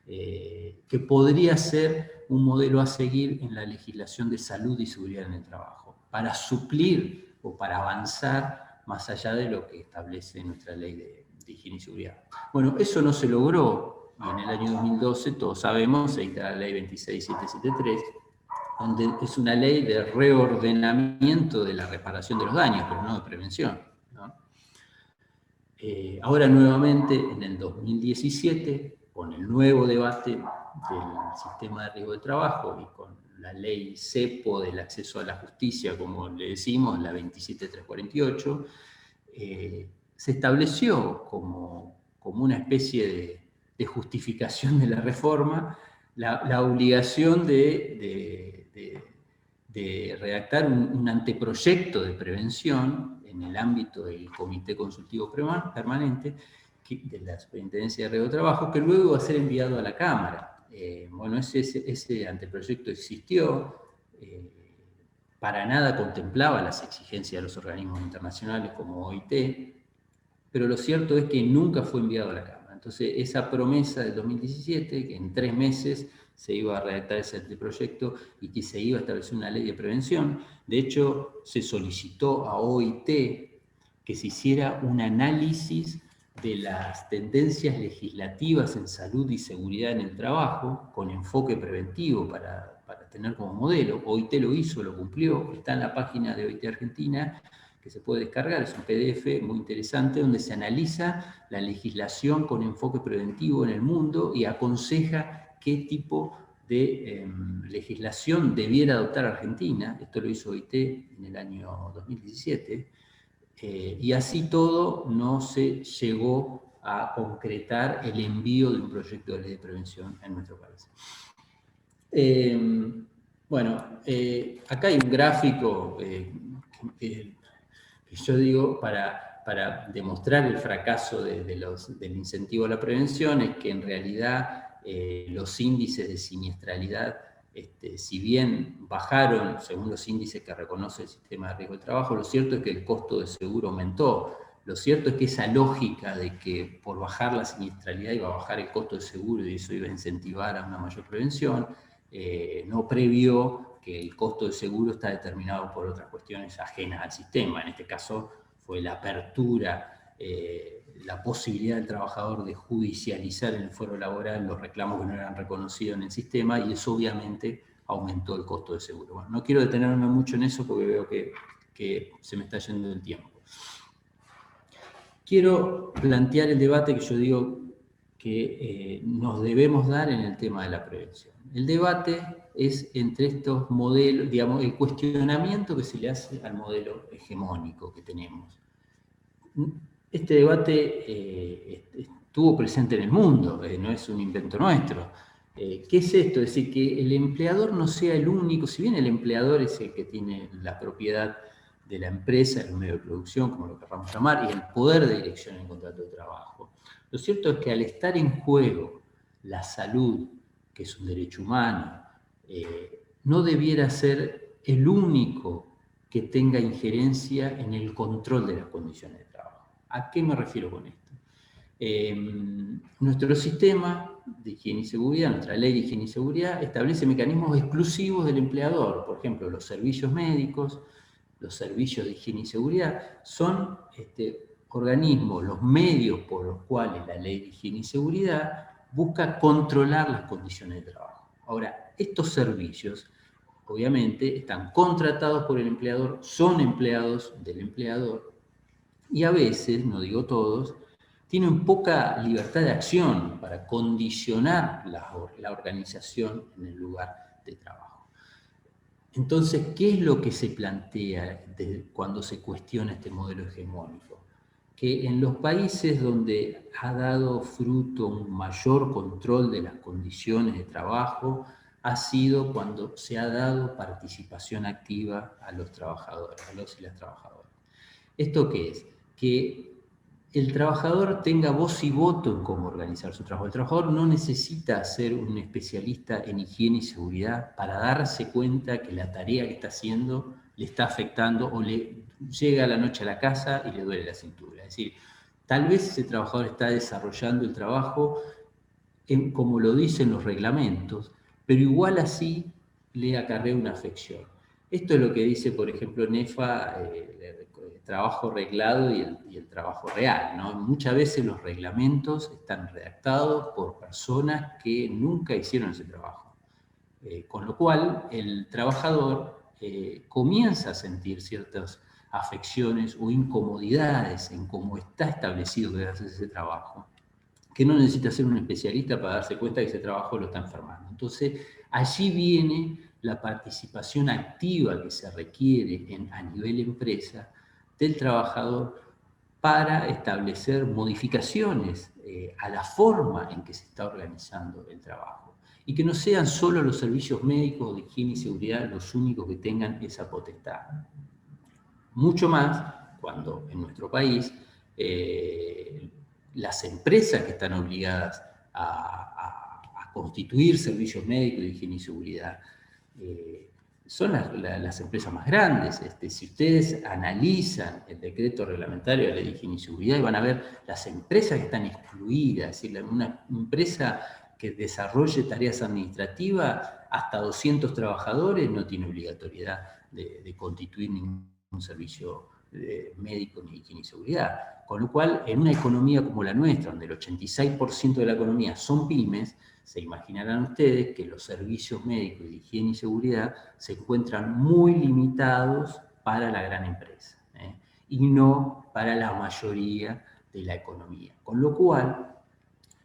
Speaker 2: que podría ser un modelo a seguir en la legislación de salud y seguridad en el trabajo, para suplir o para avanzar más allá de lo que establece nuestra ley de higiene y seguridad. Bueno, eso no se logró, y en el año 2012, todos sabemos, se dicta la ley 26773, donde es una ley de reordenamiento de la reparación de los daños, pero no de prevención, ¿no? Ahora nuevamente, en el 2017, con el nuevo debate del sistema de riesgo de trabajo y con la ley CEPO del acceso a la justicia, como le decimos, la 27348, se estableció como una especie de justificación de la reforma la obligación de redactar un anteproyecto de prevención en el ámbito del Comité Consultivo Permanente de la Superintendencia de Riesgo de Trabajo, que luego va a ser enviado a la Cámara. Bueno, ese anteproyecto existió, para nada contemplaba las exigencias de los organismos internacionales como OIT, pero lo cierto es que nunca fue enviado a la Cámara. Entonces, esa promesa del 2017, que en 3 meses se iba a redactar ese anteproyecto y que se iba a establecer una ley de prevención, de hecho, se solicitó a OIT que se hiciera un análisis de las tendencias legislativas en salud y seguridad en el trabajo, con enfoque preventivo para tener como modelo. OIT lo hizo, lo cumplió, está en la página de OIT Argentina, que se puede descargar, es un PDF muy interesante, donde se analiza la legislación con enfoque preventivo en el mundo y aconseja qué tipo de legislación debiera adoptar Argentina. Esto lo hizo OIT en el año 2017. Y así todo no se llegó a concretar el envío de un proyecto de ley de prevención en nuestro país. Bueno, acá hay un gráfico que yo digo para demostrar el fracaso del incentivo a la prevención, es que en realidad los índices de siniestralidad, si bien bajaron según los índices que reconoce el sistema de riesgo de trabajo, lo cierto es que el costo de seguro aumentó. Lo cierto es que esa lógica de que por bajar la siniestralidad iba a bajar el costo de seguro y eso iba a incentivar a una mayor prevención, no previó que el costo de seguro está determinado por otras cuestiones ajenas al sistema. En este caso fue la apertura, la posibilidad del trabajador de judicializar en el foro laboral los reclamos que no eran reconocidos en el sistema, y eso obviamente aumentó el costo de seguro. Bueno, no quiero detenerme mucho en eso porque veo que se me está yendo el tiempo. Quiero plantear el debate que yo digo que nos debemos dar en el tema de la prevención. El debate es entre estos modelos, digamos, el cuestionamiento que se le hace al modelo hegemónico que tenemos. Este debate estuvo presente en el mundo, no es un invento nuestro. ¿Qué es esto? Es decir, que el empleador no sea el único, si bien el empleador es el que tiene la propiedad de la empresa, el medio de producción, como lo queramos llamar, y el poder de dirección en el contrato de trabajo. Lo cierto es que al estar en juego la salud, que es un derecho humano, no debiera ser el único que tenga injerencia en el control de las condiciones de trabajo. ¿A qué me refiero con esto? Nuestro sistema de higiene y seguridad, nuestra ley de higiene y seguridad, establece mecanismos exclusivos del empleador. Por ejemplo, los servicios médicos, los servicios de higiene y seguridad, son organismos, los medios por los cuales la ley de higiene y seguridad busca controlar las condiciones de trabajo. Ahora, estos servicios, obviamente, están contratados por el empleador, son empleados del empleador, y a veces, no digo todos, tienen poca libertad de acción para condicionar la organización en el lugar de trabajo. Entonces, ¿qué es lo que se plantea cuando se cuestiona este modelo hegemónico? Que en los países donde ha dado fruto un mayor control de las condiciones de trabajo ha sido cuando se ha dado participación activa a los trabajadores, a los y las trabajadoras. ¿Esto qué es? Que el trabajador tenga voz y voto en cómo organizar su trabajo. El trabajador no necesita ser un especialista en higiene y seguridad para darse cuenta que la tarea que está haciendo le está afectando o le llega a la noche a la casa y le duele la cintura. Es decir, tal vez ese trabajador está desarrollando el trabajo como lo dicen los reglamentos, pero igual así le acarrea una afección. Esto es lo que dice, por ejemplo, NEFA, el trabajo reglado y el trabajo real, ¿no? Muchas veces los reglamentos están redactados por personas que nunca hicieron ese trabajo. Con lo cual, el trabajador comienza a sentir ciertas afecciones o incomodidades en cómo está establecido que hace ese trabajo, que no necesita ser un especialista para darse cuenta que ese trabajo lo está enfermando. Entonces, allí viene la participación activa que se requiere a nivel empresa del trabajador para establecer modificaciones a la forma en que se está organizando el trabajo. Y que no sean solo los servicios médicos de higiene y seguridad los únicos que tengan esa potestad. Mucho más cuando en nuestro país las empresas que están obligadas a constituir servicios médicos de higiene y seguridad son las empresas más grandes. Si ustedes analizan el decreto reglamentario de la ley de higiene y seguridad, van a ver las empresas que están excluidas. Es decir, una empresa que desarrolle tareas administrativas hasta 200 trabajadores no tiene obligatoriedad de constituir ningún servicio médico ni higiene y seguridad. Con lo cual, en una economía como la nuestra, donde el 86% de la economía son pymes, se imaginarán ustedes que los servicios médicos de higiene y seguridad se encuentran muy limitados para la gran empresa, y no para la mayoría de la economía. Con lo cual,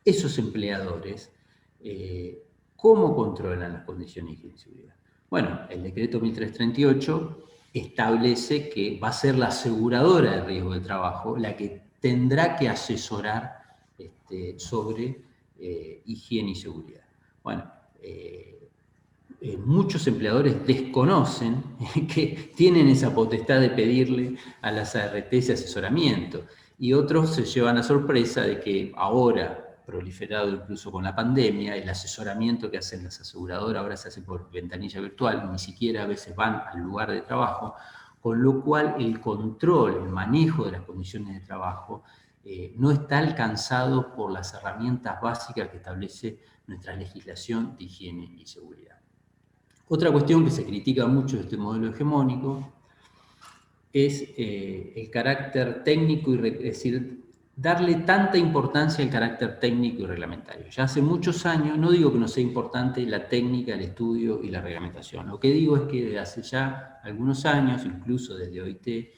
Speaker 2: esos empleadores, ¿cómo controlan las condiciones de higiene y seguridad? Bueno, el decreto 1338 establece que va a ser la aseguradora de riesgo de trabajo la que tendrá que asesorar sobre higiene y seguridad. Bueno, muchos empleadores desconocen que tienen esa potestad de pedirle a las ART ese asesoramiento, y otros se llevan la sorpresa de que ahora, proliferado incluso con la pandemia, el asesoramiento que hacen las aseguradoras ahora se hace por ventanilla virtual, ni siquiera a veces van al lugar de trabajo, con lo cual el control, el manejo de las condiciones de trabajo no está alcanzado por las herramientas básicas que establece nuestra legislación de higiene y seguridad. Otra cuestión que se critica mucho de este modelo hegemónico es el carácter técnico, es decir, darle tanta importancia al carácter técnico y reglamentario. Ya hace muchos años, no digo que no sea importante la técnica, el estudio y la reglamentación, lo que digo es que desde hace ya algunos años, incluso desde OIT,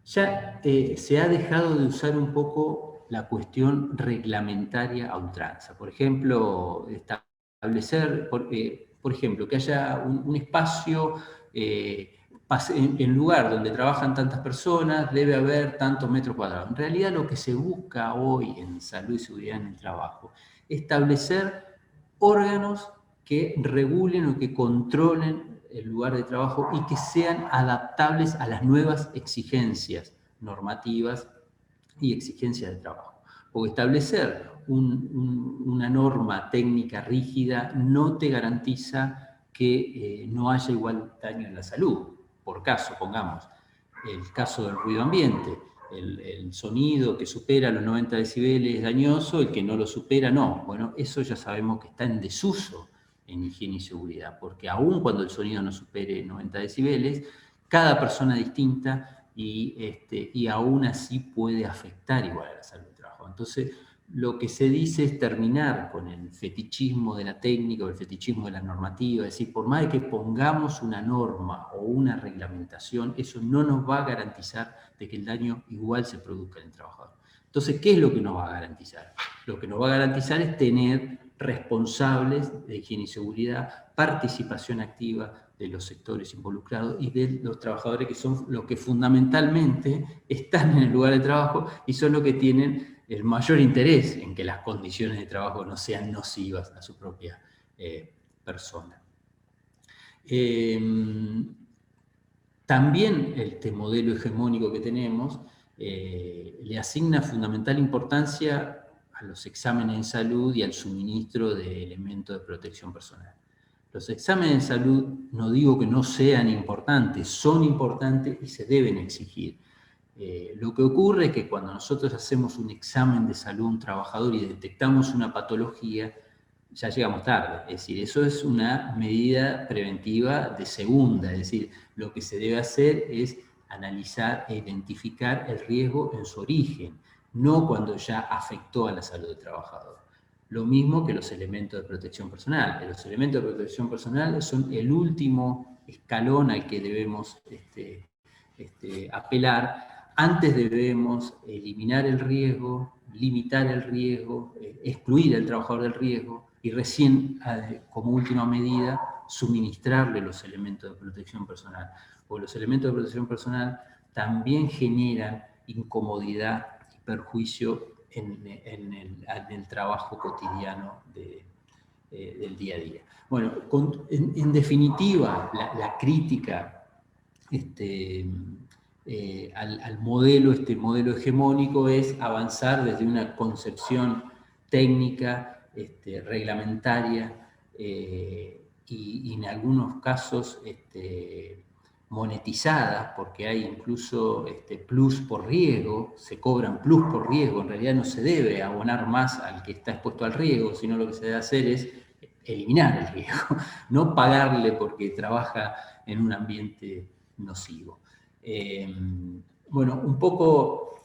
Speaker 2: ya se ha dejado de usar un poco la cuestión reglamentaria a ultranza. Por ejemplo, establecer, por ejemplo, que haya un espacio, en lugar donde trabajan tantas personas, debe haber tantos metros cuadrados. En realidad lo que se busca hoy en salud y seguridad en el trabajo es establecer órganos que regulen o que controlen el lugar de trabajo y que sean adaptables a las nuevas exigencias normativas y exigencias de trabajo. Porque establecer una norma técnica rígida no te garantiza que no haya igual daño en la salud. Por caso, pongamos, el caso del ruido ambiente. El sonido que supera los 90 decibeles es dañoso, el que no lo supera no. Bueno, eso ya sabemos que está en desuso en higiene y seguridad, porque aun cuando el sonido no supere 90 decibeles, cada persona distinta y aún así puede afectar igual a la salud del trabajo. Entonces, lo que se dice es terminar con el fetichismo de la técnica o el fetichismo de la normativa, es decir, por más de que pongamos una norma o una reglamentación, eso no nos va a garantizar de que el daño igual se produzca en el trabajador. Entonces, ¿qué es lo que nos va a garantizar? Lo que nos va a garantizar es tener responsables de higiene y seguridad, participación activa de los sectores involucrados y de los trabajadores, que son los que fundamentalmente están en el lugar de trabajo y son los que tienen el mayor interés en que las condiciones de trabajo no sean nocivas a su propia persona. También este modelo hegemónico que tenemos le asigna fundamental importancia a los exámenes de salud y al suministro de elementos de protección personal. Los exámenes de salud, no digo que no sean importantes, son importantes y se deben exigir. Lo que ocurre es que cuando nosotros hacemos un examen de salud a un trabajador y detectamos una patología, ya llegamos tarde. Es decir, eso es una medida preventiva de segunda. Es decir, lo que se debe hacer es analizar e identificar el riesgo en su origen, no cuando ya afectó a la salud del trabajador. Lo mismo que los elementos de protección personal. Los elementos de protección personal son el último escalón al que debemos apelar. Antes debemos eliminar el riesgo, limitar el riesgo, excluir al trabajador del riesgo y recién, como última medida, suministrarle los elementos de protección personal. Porque los elementos de protección personal también generan incomodidad y perjuicio en el trabajo cotidiano del día a día. Bueno, en definitiva, la crítica al modelo, modelo hegemónico es avanzar desde una concepción técnica, reglamentaria y en algunos casos monetizada, porque hay incluso plus por riesgo, se cobran plus por riesgo, en realidad no se debe abonar más al que está expuesto al riesgo, sino lo que se debe hacer es eliminar el riesgo, no pagarle porque trabaja en un ambiente nocivo. Bueno, un poco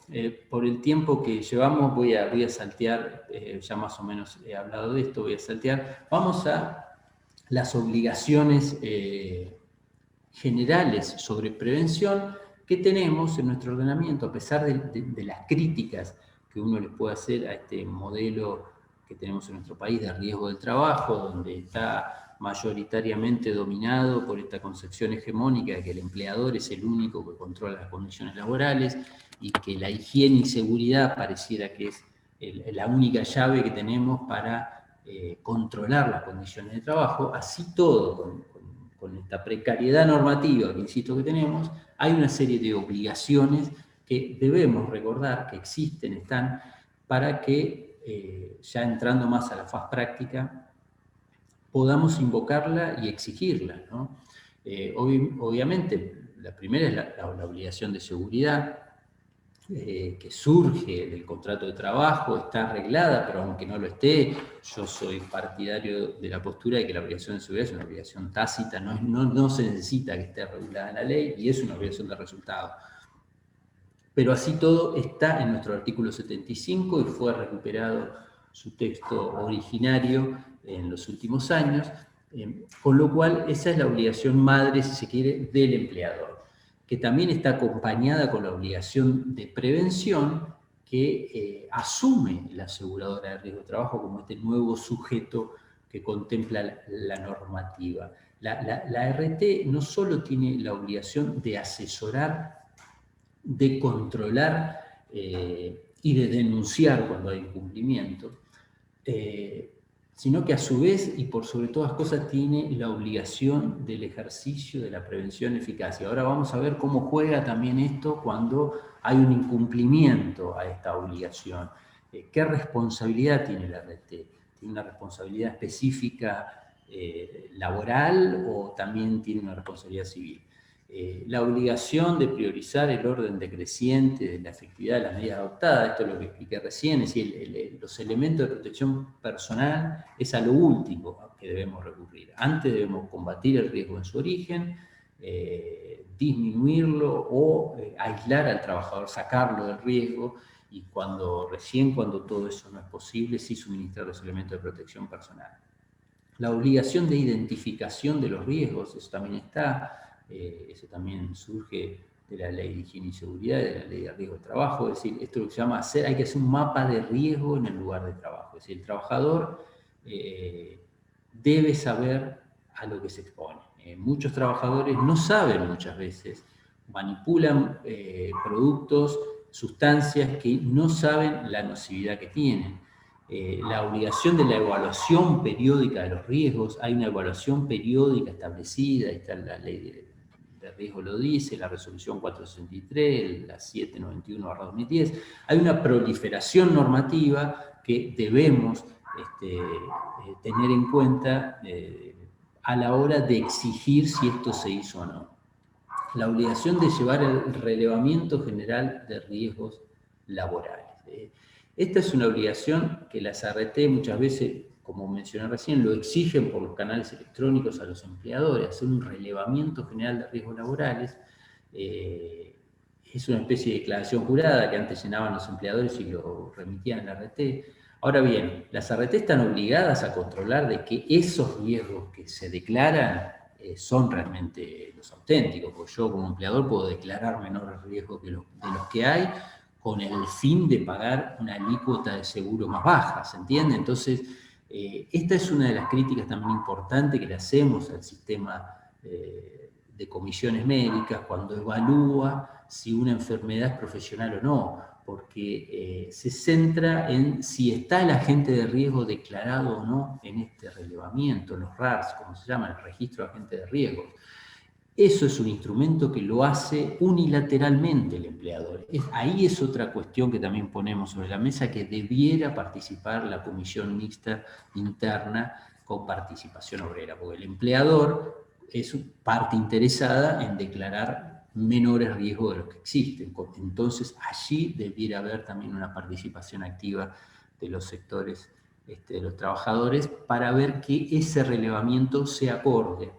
Speaker 2: por el tiempo que llevamos voy a saltear, ya más o menos he hablado de esto, voy a saltear. Vamos a las obligaciones generales sobre prevención que tenemos en nuestro ordenamiento, a pesar de las críticas que uno le puede hacer a este modelo que tenemos en nuestro país de riesgo del trabajo, donde está mayoritariamente dominado por esta concepción hegemónica de que el empleador es el único que controla las condiciones laborales y que la higiene y seguridad pareciera que es la única llave que tenemos para controlar las condiciones de trabajo. Así todo, con esta precariedad normativa que insisto que tenemos, hay una serie de obligaciones que debemos recordar que existen, están, para que ya entrando más a la faz práctica, podamos invocarla y exigirla, ¿no? Obviamente, la primera es la obligación de seguridad, que surge del contrato de trabajo, está arreglada, pero aunque no lo esté, yo soy partidario de la postura de que la obligación de seguridad es una obligación tácita, no se necesita que esté regulada en la ley y es una obligación de resultado. Pero así todo está en nuestro artículo 75 y fue recuperado su texto originario en los últimos años, con lo cual esa es la obligación madre, si se quiere, del empleador, que también está acompañada con la obligación de prevención, que asume la aseguradora de riesgo de trabajo como este nuevo sujeto que contempla la normativa. La RT no solo tiene la obligación de asesorar, de controlar y de denunciar cuando hay incumplimiento, sino que a su vez y por sobre todas cosas tiene la obligación del ejercicio de la prevención eficaz. Y ahora vamos a ver cómo juega también esto cuando hay un incumplimiento a esta obligación. ¿Qué responsabilidad tiene la RT? ¿Tiene una responsabilidad específica laboral o también tiene una responsabilidad civil? La obligación de priorizar el orden decreciente de la efectividad de las medidas adoptadas, esto es lo que expliqué recién, es decir, los elementos de protección personal es a lo último que debemos recurrir. Antes debemos combatir el riesgo en su origen, disminuirlo o aislar al trabajador, sacarlo del riesgo, y cuando todo eso no es posible, sí suministrar los elementos de protección personal. La obligación de identificación de los riesgos, eso también está. Eso también surge de la ley de higiene y seguridad, de la ley de riesgo de trabajo, es decir, esto lo que se llama hay que hacer un mapa de riesgo en el lugar de trabajo, es decir, el trabajador debe saber a lo que se expone. Muchos trabajadores no saben muchas veces, manipulan productos, sustancias que no saben la nocividad que tienen. La obligación de la evaluación periódica de los riesgos, hay una evaluación periódica establecida, ahí está la ley de riesgo lo dice, la resolución 463, la 791/2010, hay una proliferación normativa que debemos tener en cuenta a la hora de exigir si esto se hizo o no. La obligación de llevar el relevamiento general de riesgos laborales. Esta es una obligación que las ART muchas veces, como mencioné recién, lo exigen por los canales electrónicos a los empleadores, hacer un relevamiento general de riesgos laborales. Es una especie de declaración jurada que antes llenaban los empleadores y lo remitían a la ART. Ahora bien, las ART están obligadas a controlar de que esos riesgos que se declaran son realmente los auténticos, porque yo como empleador puedo declarar menores riesgos de los que hay con el fin de pagar una alícuota de seguro más baja, ¿se entiende? Entonces, esta es una de las críticas también importantes que le hacemos al sistema de comisiones médicas cuando evalúa si una enfermedad es profesional o no, porque se centra en si está el agente de riesgo declarado o no en este relevamiento, los RARs, como se llama, el registro de agentes de riesgo. Eso es un instrumento que lo hace unilateralmente el empleador. Ahí es otra cuestión que también ponemos sobre la mesa, que debiera participar la comisión mixta interna con participación obrera, porque el empleador es parte interesada en declarar menores riesgos de los que existen. Entonces, allí debiera haber también una participación activa de los sectores de los trabajadores para ver que ese relevamiento se acorde,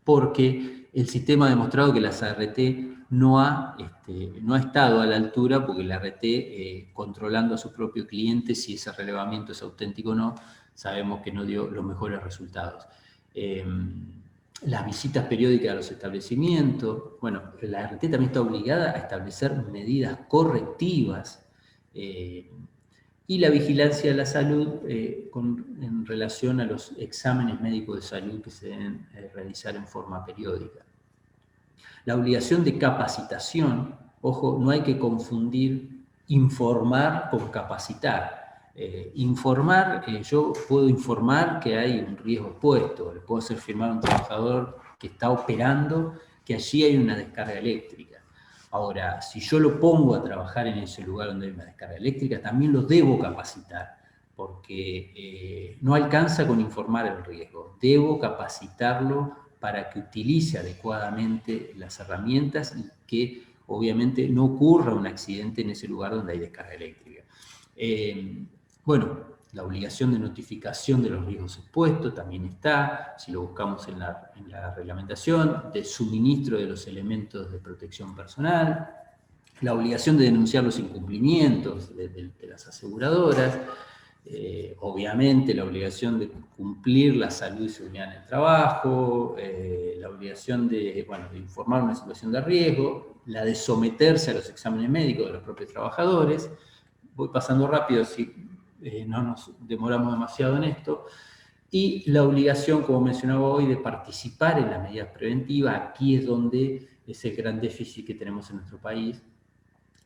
Speaker 2: porque el sistema ha demostrado que la ART no ha estado a la altura, porque la ART, controlando a su propio cliente si ese relevamiento es auténtico o no, sabemos que no dio los mejores resultados. Las visitas periódicas a los establecimientos, bueno, la ART también está obligada a establecer medidas correctivas y la vigilancia de la salud en relación a los exámenes médicos de salud que se deben realizar en forma periódica. La obligación de capacitación, ojo, no hay que confundir informar con capacitar. Yo puedo informar que hay un riesgo expuesto, le puedo hacer firmar a un trabajador que está operando que allí hay una descarga eléctrica. Ahora, si yo lo pongo a trabajar en ese lugar donde hay una descarga eléctrica, también lo debo capacitar, porque no alcanza con informar el riesgo. Debo capacitarlo para que utilice adecuadamente las herramientas y que obviamente no ocurra un accidente en ese lugar donde hay descarga eléctrica. Bueno, la obligación de notificación de los riesgos expuestos también está, si lo buscamos en la reglamentación, de suministro de los elementos de protección personal, la obligación de denunciar los incumplimientos de las aseguradoras, obviamente la obligación de cumplir la salud y seguridad en el trabajo, la obligación de informar una situación de riesgo, la de someterse a los exámenes médicos de los propios trabajadores, voy pasando rápido, si no nos demoramos demasiado en esto. Y la obligación, como mencionaba hoy, de participar en las medidas preventivas. Aquí es donde es el gran déficit que tenemos en nuestro país,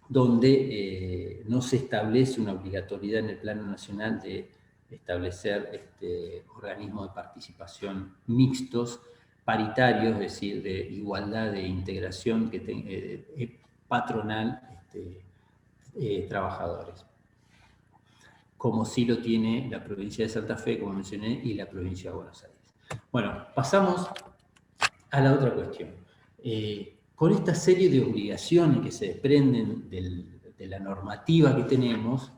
Speaker 2: donde no se establece una obligatoriedad en el plano nacional de establecer organismos de participación mixtos, paritarios, es decir, de igualdad, de integración patronal, trabajadores, como sí lo tiene la provincia de Santa Fe, como mencioné, y la provincia de Buenos Aires. Bueno, pasamos a la otra cuestión. Con esta serie de obligaciones que se desprenden de la normativa que tenemos,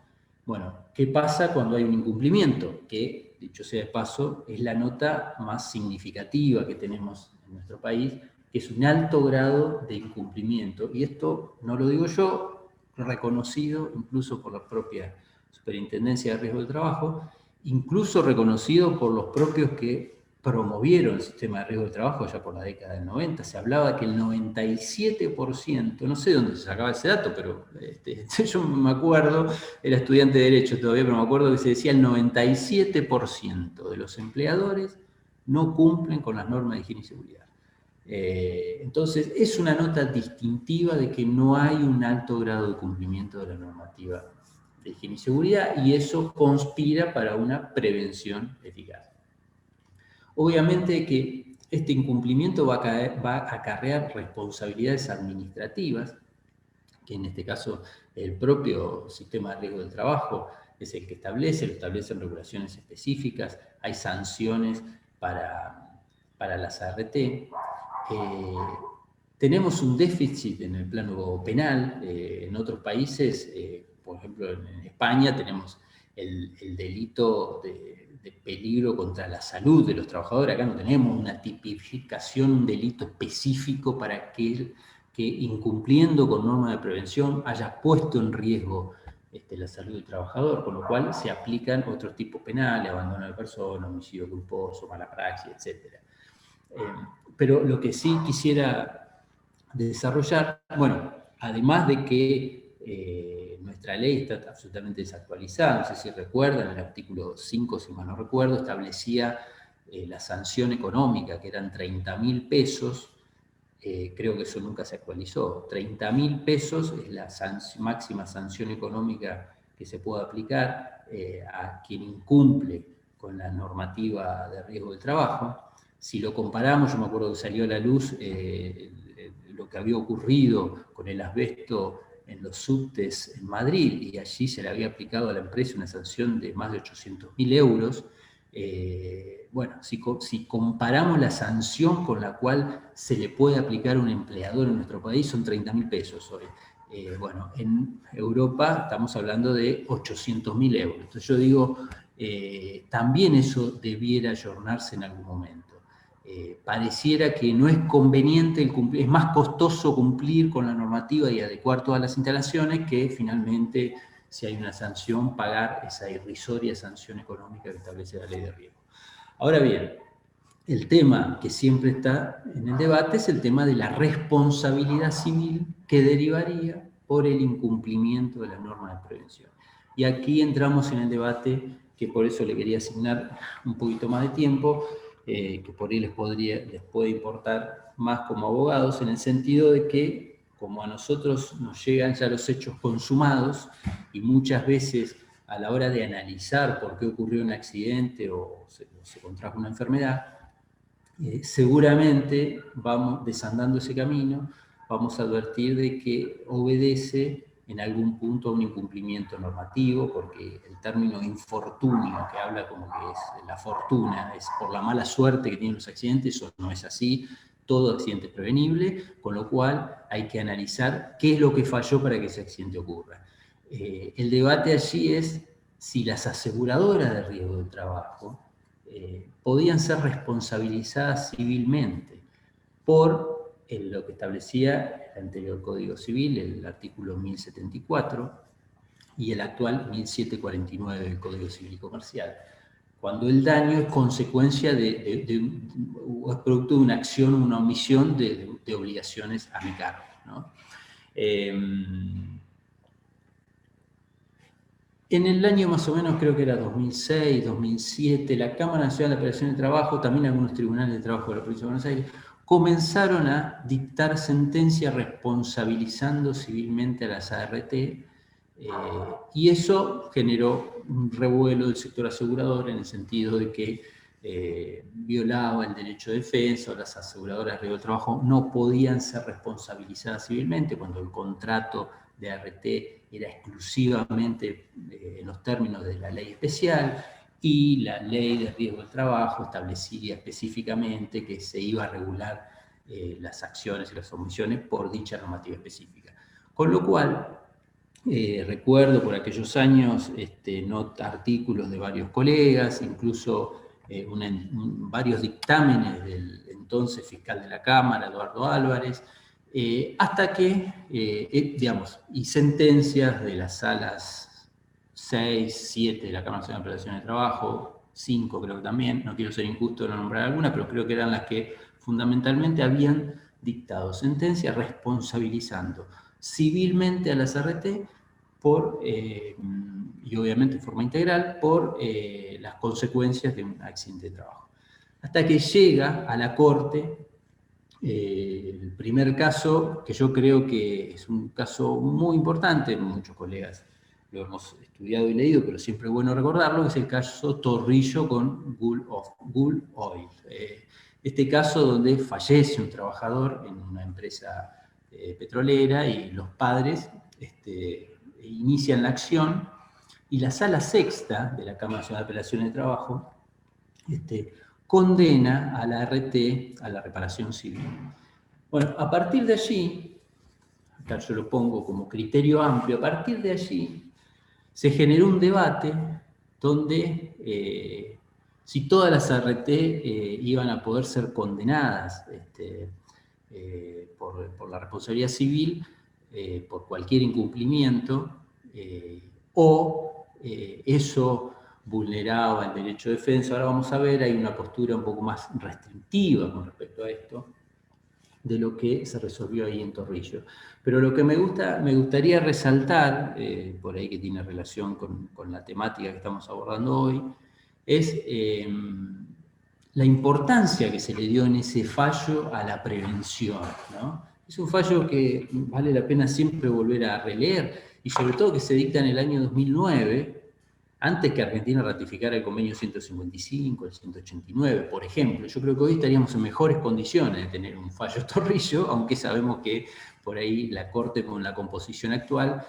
Speaker 2: bueno, ¿qué pasa cuando hay un incumplimiento? Que, dicho sea de paso, es la nota más significativa que tenemos en nuestro país, que es un alto grado de incumplimiento. Y esto no lo digo yo, reconocido incluso por la propia Superintendencia de Riesgo del Trabajo, incluso reconocido por los propios que promovieron el sistema de riesgo del trabajo ya por la década del 90. Se hablaba que el 97%, no sé dónde se sacaba ese dato, pero yo me acuerdo, era estudiante de Derecho todavía, pero me acuerdo que se decía el 97% de los empleadores no cumplen con las normas de higiene y seguridad. Entonces, es una nota distintiva de que no hay un alto grado de cumplimiento de la normativa de higiene y seguridad, y eso conspira para una prevención eficaz. Obviamente que este incumplimiento va a acarrear responsabilidades administrativas, que en este caso el propio sistema de riesgo del trabajo es el que establecen regulaciones específicas, hay sanciones para las ART. Tenemos un déficit en el plano penal. En otros países, por ejemplo en España, tenemos el delito de peligro contra la salud de los trabajadores. Acá no tenemos una tipificación, un delito específico para aquel que, incumpliendo con normas de prevención, haya puesto en riesgo la salud del trabajador, con lo cual se aplican otros tipos penales, abandono de persona, homicidio culposo, mala praxis, etc. Pero lo que sí quisiera desarrollar, bueno, además de que nuestra ley está absolutamente desactualizada, no sé si recuerdan, el artículo 5, si mal no recuerdo, establecía la sanción económica, que eran 30.000 pesos, creo que eso nunca se actualizó. 30.000 pesos es la máxima sanción económica que se puede aplicar a quien incumple con la normativa de riesgo del trabajo. Si lo comparamos, yo me acuerdo que salió a la luz lo que había ocurrido con el asbesto en los subtes en Madrid, y allí se le había aplicado a la empresa una sanción de más de 800.000 euros. Bueno, si comparamos la sanción con la cual se le puede aplicar a un empleador en nuestro país, son 30.000 pesos hoy. Bueno, en Europa estamos hablando de 800.000 euros. Entonces yo digo, también eso debiera ayornarse en algún momento. Pareciera que no es conveniente es más costoso cumplir con la normativa y adecuar todas las instalaciones que finalmente, si hay una sanción, pagar esa irrisoria sanción económica que establece la ley de riesgo. Ahora bien, el tema que siempre está en el debate es el tema de la responsabilidad civil que derivaría por el incumplimiento de las normas de prevención. Y aquí entramos en el debate, que por eso le quería asignar un poquito más de tiempo, que por ahí les puede importar más como abogados, en el sentido de que, como a nosotros nos llegan ya los hechos consumados, y muchas veces a la hora de analizar por qué ocurrió un accidente o se contrajo una enfermedad, seguramente vamos desandando ese camino, vamos a advertir de que obedece en algún punto a un incumplimiento normativo, porque el término infortunio, que habla como que es la fortuna, es por la mala suerte que tienen los accidentes, eso no es así. Todo accidente es prevenible, con lo cual hay que analizar qué es lo que falló para que ese accidente ocurra. El debate allí es si las aseguradoras de riesgo del trabajo podían ser responsabilizadas civilmente por lo que establecía el anterior Código Civil, el artículo 1074, y el actual 1749 del Código Civil y Comercial, cuando el daño es consecuencia o es producto de una acción o una omisión de obligaciones a mi cargo, ¿no? En el año más o menos, creo que era 2006, 2007, la Cámara Nacional de Apelación de Trabajo, también algunos tribunales de trabajo de la provincia de Buenos Aires, comenzaron a dictar sentencias responsabilizando civilmente a las ART, y eso generó un revuelo del sector asegurador en el sentido de que violaba el derecho de defensa, o las aseguradoras de riesgo del trabajo no podían ser responsabilizadas civilmente cuando el contrato de ART era exclusivamente en los términos de la ley especial, y la ley de riesgo del trabajo establecía específicamente que se iba a regular las acciones y las omisiones por dicha normativa específica. Con lo cual, recuerdo por aquellos años artículos de varios colegas, incluso varios dictámenes del entonces fiscal de la Cámara, Eduardo Álvarez, hasta que, digamos, y sentencias de las salas 6, 7 de la Cámara Nacional de Apelaciones de Trabajo, 5 creo que también, no quiero ser injusto de no nombrar algunas, pero creo que eran las que fundamentalmente habían dictado sentencias responsabilizando civilmente a las ART y obviamente de forma integral por las consecuencias de un accidente de trabajo. Hasta que llega a la Corte el primer caso, que yo creo que es un caso muy importante, muchos colegas lo hemos estudiado y leído, pero siempre es bueno recordarlo, que es el caso Torrillo con Gulf Oil. Este caso donde fallece un trabajador en una empresa petrolera y los padres inician la acción, y la Sala Sexta de la Cámara Nacional de Apelaciones de Trabajo condena a la ART a la reparación civil. Bueno, a partir de allí, acá yo lo pongo como criterio amplio, a partir de allí se generó un debate donde si todas las ART iban a poder ser condenadas por la responsabilidad civil por cualquier incumplimiento, o eso vulneraba el derecho de defensa. Ahora vamos a ver, hay una postura un poco más restrictiva con respecto a esto, de lo que se resolvió ahí en Torrillo. Pero lo que me gustaría resaltar, por ahí que tiene relación con la temática que estamos abordando hoy, es la importancia que se le dio en ese fallo a la prevención, ¿no? Es un fallo que vale la pena siempre volver a releer, y sobre todo que se dicta en el año 2009, antes que Argentina ratificara el convenio 155, el 189, por ejemplo. Yo creo que hoy estaríamos en mejores condiciones de tener un fallo Torrillo, aunque sabemos que por ahí la Corte, con la composición actual,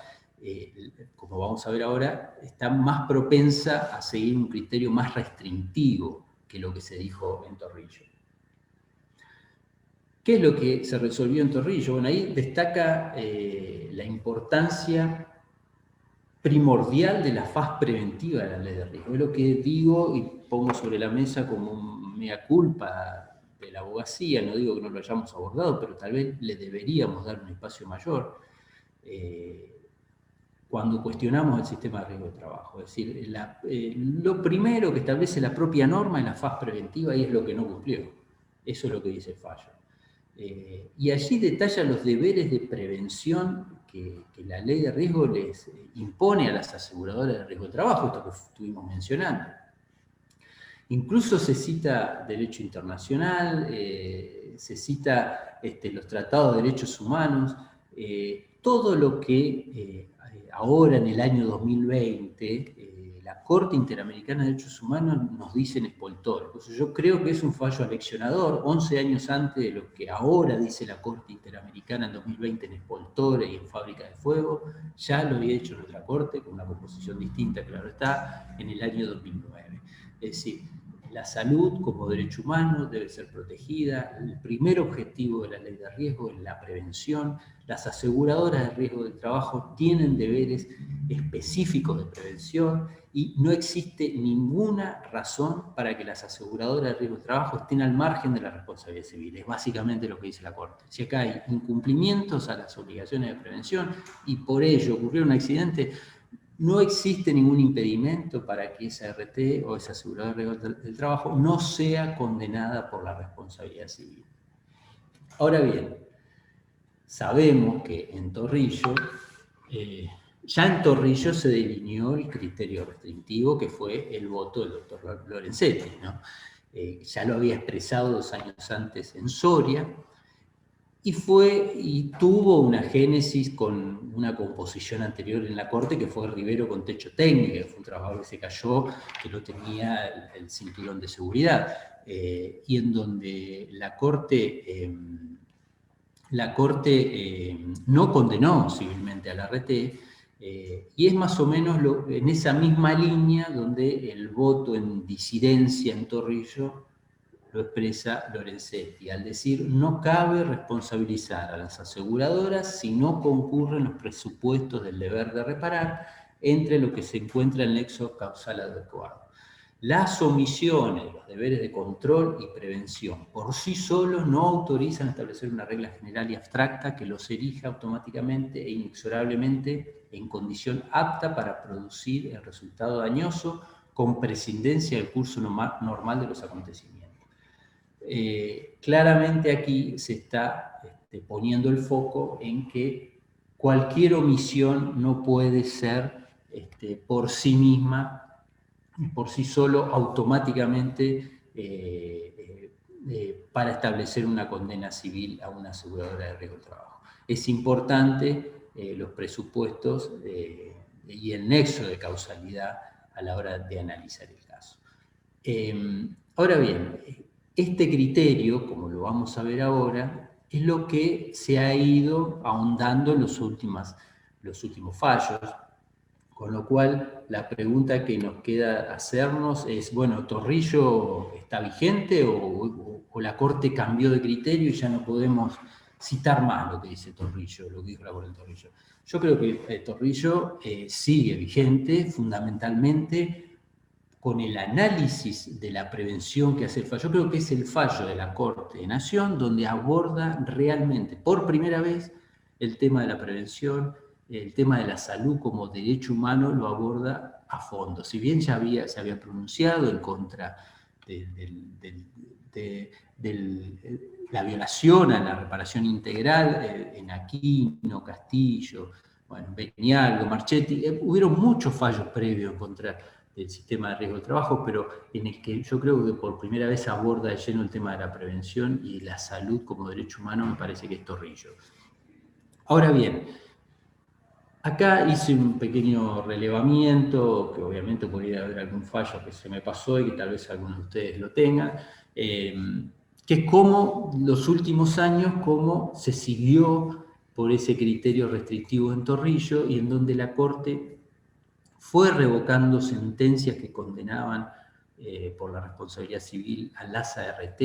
Speaker 2: como vamos a ver ahora, está más propensa a seguir un criterio más restrictivo que lo que se dijo en Torrillo. ¿Qué es lo que se resolvió en Torrillo? Bueno, ahí destaca la importancia primordial de la faz preventiva de la ley de riesgo. Es lo que digo y pongo sobre la mesa como mea culpa de la abogacía. No digo que no lo hayamos abordado, pero tal vez le deberíamos dar un espacio mayor cuando cuestionamos el sistema de riesgo de trabajo. Es decir, lo primero que establece la propia norma es la faz preventiva, y es lo que no cumplió. Eso es lo que dice el fallo. Y allí detalla los deberes de prevención que la ley de riesgo les impone a las aseguradoras de riesgo de trabajo, esto que estuvimos mencionando. Incluso se cita derecho internacional, se cita los tratados de derechos humanos, todo lo que ahora en el año 2020 la Corte Interamericana de Derechos Humanos nos dice en Espoltore. Entonces yo creo que es un fallo aleccionador, 11 años antes de lo que ahora dice la Corte Interamericana en 2020 en Espoltore y en Fábrica de Fuego. Ya lo había hecho nuestra Corte, con una composición distinta, claro está, en el año 2009. Es decir, la salud como derecho humano debe ser protegida. El primer objetivo de la ley de riesgo es la prevención. Las aseguradoras de riesgo del trabajo tienen deberes específicos de prevención, y no existe ninguna razón para que las aseguradoras de riesgo del trabajo estén al margen de la responsabilidad civil. Es básicamente lo que dice la Corte. Si acá hay incumplimientos a las obligaciones de prevención y por ello ocurrió un accidente, no existe ningún impedimento para que esa RT o esa aseguradora de riesgo del trabajo no sea condenada por la responsabilidad civil. Ahora bien, sabemos que en Torrillo Ya en Torrillo se delineó el criterio restrictivo, que fue el voto del doctor Lorenzetti, ¿no? Ya lo había expresado 2 años antes en Soria, y tuvo una génesis con una composición anterior en la Corte, que fue Rivero con techo técnico, que fue un trabajador que se cayó, que no tenía el cinturón de seguridad, y en donde la Corte no condenó civilmente a la RT, y es más o menos en esa misma línea donde el voto en disidencia en Torrillo lo expresa Lorenzetti, al decir: no cabe responsabilizar a las aseguradoras si no concurren los presupuestos del deber de reparar, entre lo que se encuentra el nexo causal adecuado. Las omisiones de los deberes de control y prevención por sí solos no autorizan establecer una regla general y abstracta que los erija automáticamente e inexorablemente en condición apta para producir el resultado dañoso con prescindencia del curso normal de los acontecimientos. Claramente aquí se está poniendo el foco en que cualquier omisión no puede ser por sí misma, por sí solo, automáticamente para establecer una condena civil a una aseguradora de riesgo del trabajo. Es importante los presupuestos y el nexo de causalidad a la hora de analizar el caso. Ahora bien, este criterio, como lo vamos a ver ahora, es lo que se ha ido ahondando en los últimos fallos, con lo cual la pregunta que nos queda hacernos es, bueno, ¿Torrillo está vigente o la Corte cambió de criterio y ya no podemos citar más lo que dice Torrillo, lo que dijo la Corte de Torrillo? Yo creo que Torrillo sigue vigente fundamentalmente con el análisis de la prevención que hace el fallo. Yo creo que es el fallo de la Corte de Nación donde aborda realmente, por primera vez, el tema de la prevención, el tema de la salud como derecho humano lo aborda a fondo. Si bien ya se había pronunciado en contra de la violación a la reparación integral en Aquino, Castillo, bueno, Benialgo, Marchetti, hubieron muchos fallos previos contra del sistema de riesgo de trabajo, pero en el que yo creo que por primera vez aborda de lleno el tema de la prevención y la salud como derecho humano, me parece que es Torrillo. Ahora bien, acá hice un pequeño relevamiento, que obviamente podría haber algún fallo que se me pasó y que tal vez algunos de ustedes lo tengan, que es cómo los últimos años, cómo se siguió por ese criterio restrictivo en Torrillo y en donde la Corte fue revocando sentencias que condenaban por la responsabilidad civil a las ART.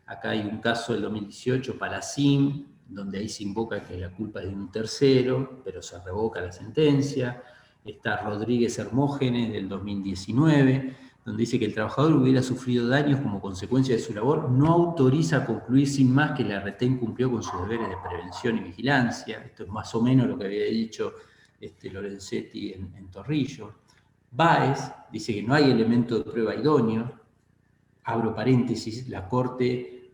Speaker 2: Acá hay un caso del 2018, Palacín, donde ahí se invoca que la culpa es de un tercero, pero se revoca la sentencia. Está Rodríguez Hermógenes del 2019, donde dice que el trabajador hubiera sufrido daños como consecuencia de su labor, no autoriza a concluir sin más que la ART incumplió con sus deberes de prevención y vigilancia. Esto es más o menos lo que había dicho Lorenzetti en Torrillo. Báez dice que no hay elemento de prueba idóneo. Abro paréntesis, la Corte,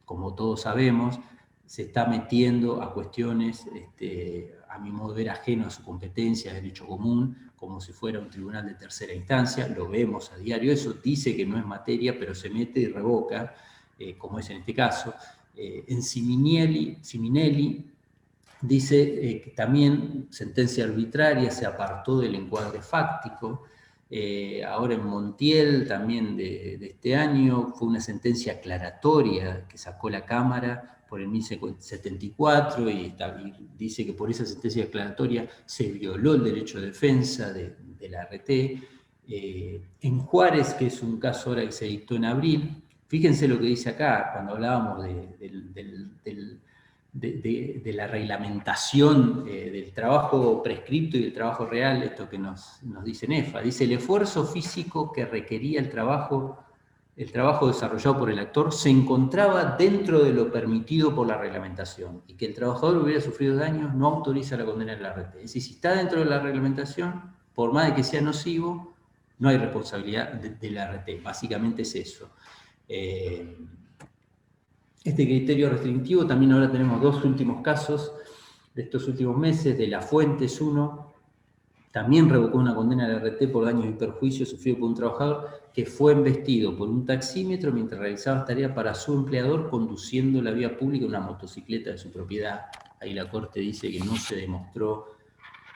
Speaker 2: como todos sabemos, se está metiendo a cuestiones, a mi modo de ver, ajeno a su competencia, derecho común, como si fuera un tribunal de tercera instancia. Lo vemos a diario, eso dice que no es materia, pero se mete y revoca, como es en este caso. En Siminelli dice que también sentencia arbitraria, se apartó del encuadre fáctico. Ahora en Montiel, también de este año, fue una sentencia aclaratoria que sacó la Cámara por el 1074 y dice que por esa sentencia aclaratoria se violó el derecho de defensa de la RT. En Juárez, que es un caso ahora que se dictó en abril, fíjense lo que dice acá, cuando hablábamos de la reglamentación del trabajo prescripto y del trabajo real, esto que nos dice NEFA. Dice: el esfuerzo físico que requería el trabajo desarrollado por el actor se encontraba dentro de lo permitido por la reglamentación, y que el trabajador hubiera sufrido daños no autoriza la condena de la RT. Es decir, si está dentro de la reglamentación, por más de que sea nocivo, no hay responsabilidad de la RT. Básicamente es eso. Este criterio restrictivo, también ahora tenemos 2 últimos casos de estos últimos meses. De la Fuente es uno, también revocó una condena de la RT por daños y perjuicios sufridos por un trabajador que fue embestido por un taxímetro mientras realizaba tareas para su empleador conduciendo la vía pública una motocicleta de su propiedad. Ahí la Corte dice que no se demostró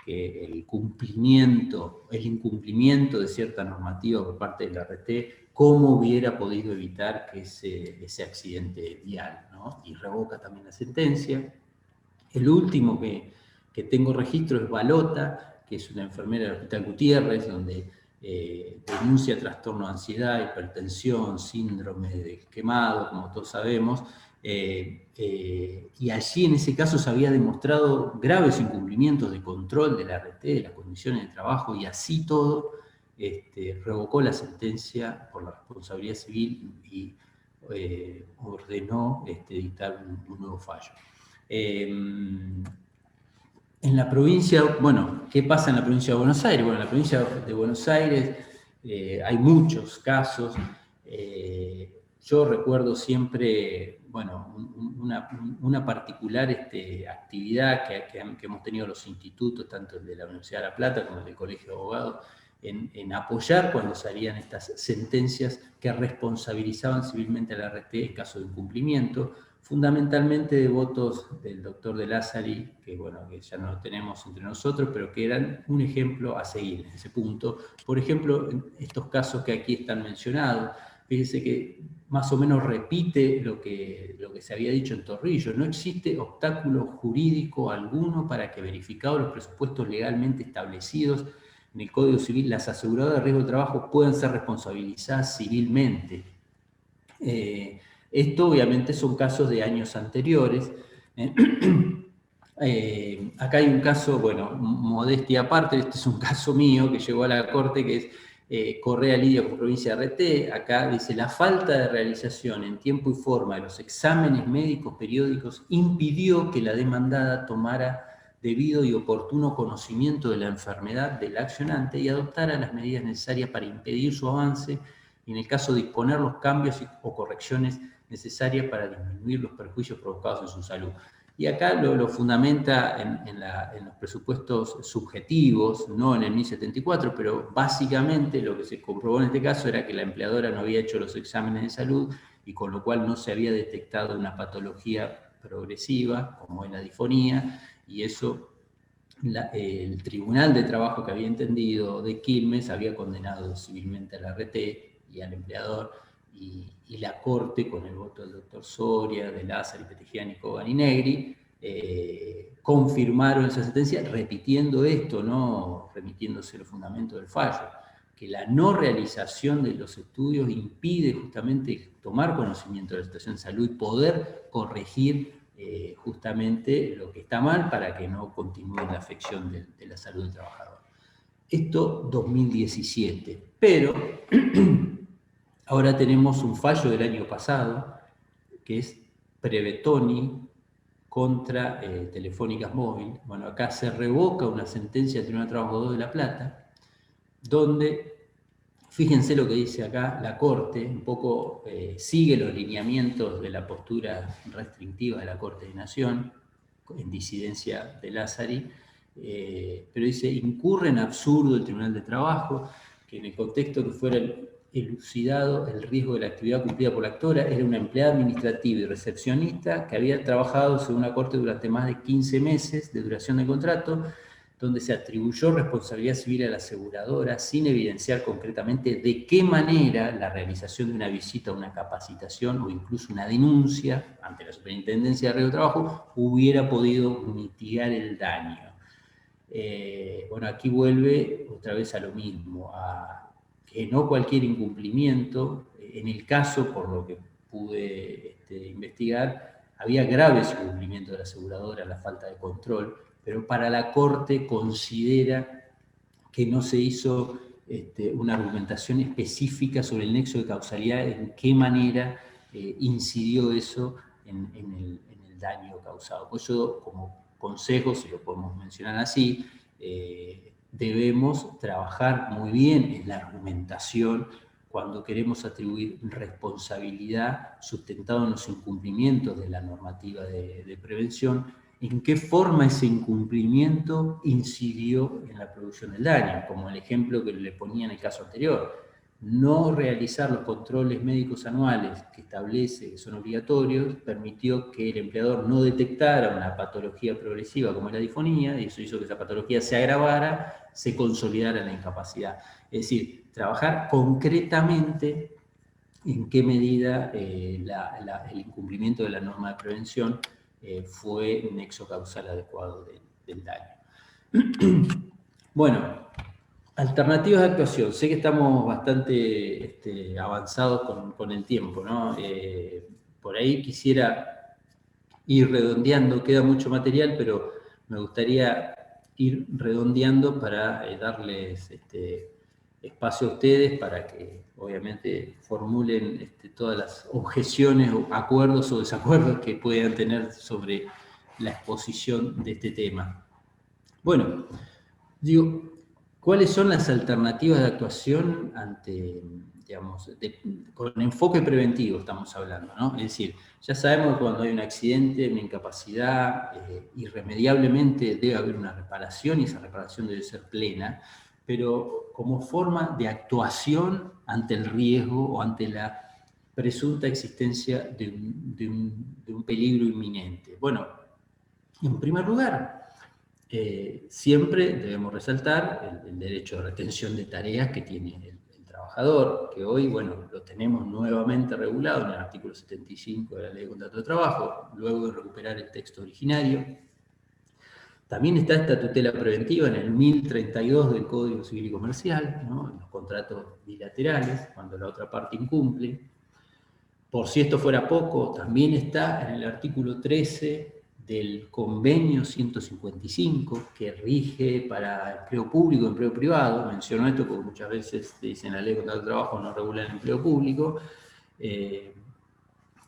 Speaker 2: que el incumplimiento de cierta normativa por parte de la RT, cómo hubiera podido evitar que ese accidente vial, ¿no? Y revoca también la sentencia. El último que tengo registro es Balota, que es una enfermera del Hospital Gutiérrez, donde denuncia trastorno de ansiedad, hipertensión, síndrome del quemado, como todos sabemos, y allí en ese caso se había demostrado graves incumplimientos de control de la RT, de las condiciones de trabajo, y así todo revocó la sentencia por la responsabilidad civil y ordenó dictar un nuevo fallo. En la provincia, bueno, ¿qué pasa en la provincia de Buenos Aires? Bueno, en la provincia de Buenos Aires hay muchos casos. Yo recuerdo siempre, bueno, una particular actividad que hemos tenido los institutos, tanto el de la Universidad de La Plata como el del Colegio de Abogados, en apoyar cuando salían estas sentencias que responsabilizaban civilmente a la RT en caso de incumplimiento, fundamentalmente de votos del doctor De Lázari, que bueno, que ya no lo tenemos entre nosotros, pero que eran un ejemplo a seguir en ese punto. Por ejemplo, en estos casos que aquí están mencionados, fíjese que más o menos repite lo que se había dicho en Torrillo. No existe obstáculo jurídico alguno para que, verificados los presupuestos legalmente establecidos en el Código Civil, las aseguradoras de riesgo de trabajo puedan ser responsabilizadas civilmente. Esto obviamente son casos de años anteriores. Acá hay un caso, bueno, modestia aparte, este es un caso mío que llegó a la Corte, que es Correa Lidia con provincia de RT. Acá dice: la falta de realización en tiempo y forma de los exámenes médicos periódicos impidió que la demandada tomara debido y oportuno conocimiento de la enfermedad del accionante y adoptara las medidas necesarias para impedir su avance y, en el caso, disponer los cambios o correcciones necesarias para disminuir los perjuicios provocados en su salud. Y acá lo fundamenta en los presupuestos subjetivos, no en el 1074, pero básicamente lo que se comprobó en este caso era que la empleadora no había hecho los exámenes de salud y con lo cual no se había detectado una patología progresiva como es la disfonía, y eso el Tribunal de Trabajo que había entendido de Quilmes había condenado civilmente a la RT y al empleador, y la Corte, con el voto del doctor Soria, de Lázari, Petegiani, Cogan y Negri, confirmaron esa sentencia repitiendo esto, no remitiéndose los fundamentos del fallo, que la no realización de los estudios impide justamente tomar conocimiento de la situación de salud y poder corregir justamente lo que está mal para que no continúe la afección de la salud del trabajador. Esto 2017, pero ahora tenemos un fallo del año pasado, que es Prevetoni contra Telefónicas Móvil. Bueno, acá se revoca una sentencia del Tribunal de Trabajo 2 de La Plata, donde, fíjense lo que dice acá la Corte, un poco sigue los lineamientos de la postura restrictiva de la Corte de Nación, en disidencia de Lázari, pero dice: incurre en absurdo el Tribunal de Trabajo, que en el contexto que fuera elucidado el riesgo de la actividad cumplida por la actora, era una empleada administrativa y recepcionista que había trabajado, según la Corte, durante más de 15 meses de duración del contrato, donde se atribuyó responsabilidad civil a la aseguradora sin evidenciar concretamente de qué manera la realización de una visita, una capacitación o incluso una denuncia ante la Superintendencia de Riesgo de Trabajo hubiera podido mitigar el daño. Bueno, aquí vuelve otra vez a lo mismo, a que no cualquier incumplimiento, en el caso, por lo que pude investigar, había graves incumplimientos de la aseguradora, la falta de control, pero para la Corte considera que no se hizo una argumentación específica sobre el nexo de causalidad, en qué manera incidió eso en el daño causado. Por eso, como consejo, si lo podemos mencionar así, debemos trabajar muy bien en la argumentación cuando queremos atribuir responsabilidad sustentada en los incumplimientos de la normativa de prevención, en qué forma ese incumplimiento incidió en la producción del daño, como el ejemplo que le ponía en el caso anterior. No realizar los controles médicos anuales que establece que son obligatorios permitió que el empleador no detectara una patología progresiva como es la disfonía, y eso hizo que esa patología se agravara, se consolidara en la incapacidad. Es decir, trabajar concretamente en qué medida el incumplimiento de la norma de prevención fue nexo causal adecuado del daño. Bueno, alternativas de actuación. Sé que estamos bastante avanzados con el tiempo, ¿no? Por ahí quisiera ir redondeando, queda mucho material, pero me gustaría ir redondeando para darles espacio a ustedes para que obviamente formulen todas las objeciones, o acuerdos o desacuerdos que puedan tener sobre la exposición de este tema. Bueno, digo, ¿cuáles son las alternativas de actuación ante, digamos, con enfoque preventivo estamos hablando, ¿no? Es decir, ya sabemos que cuando hay un accidente, una incapacidad, irremediablemente debe haber una reparación y esa reparación debe ser plena, pero como forma de actuación ante el riesgo o ante la presunta existencia de un peligro inminente. Bueno, en primer lugar, siempre debemos resaltar el derecho de retención de tareas que tiene el trabajador, que hoy, bueno, lo tenemos nuevamente regulado en el artículo 75 de la Ley de Contrato de Trabajo, luego de recuperar el texto originario. También está esta tutela preventiva en el 1032 del Código Civil y Comercial, ¿no? En los contratos bilaterales, cuando la otra parte incumple. Por si esto fuera poco, también está en el artículo 13 del convenio 155, que rige para empleo público y empleo privado. Menciono esto porque muchas veces te dicen la ley de contrato de trabajo no regula el empleo público.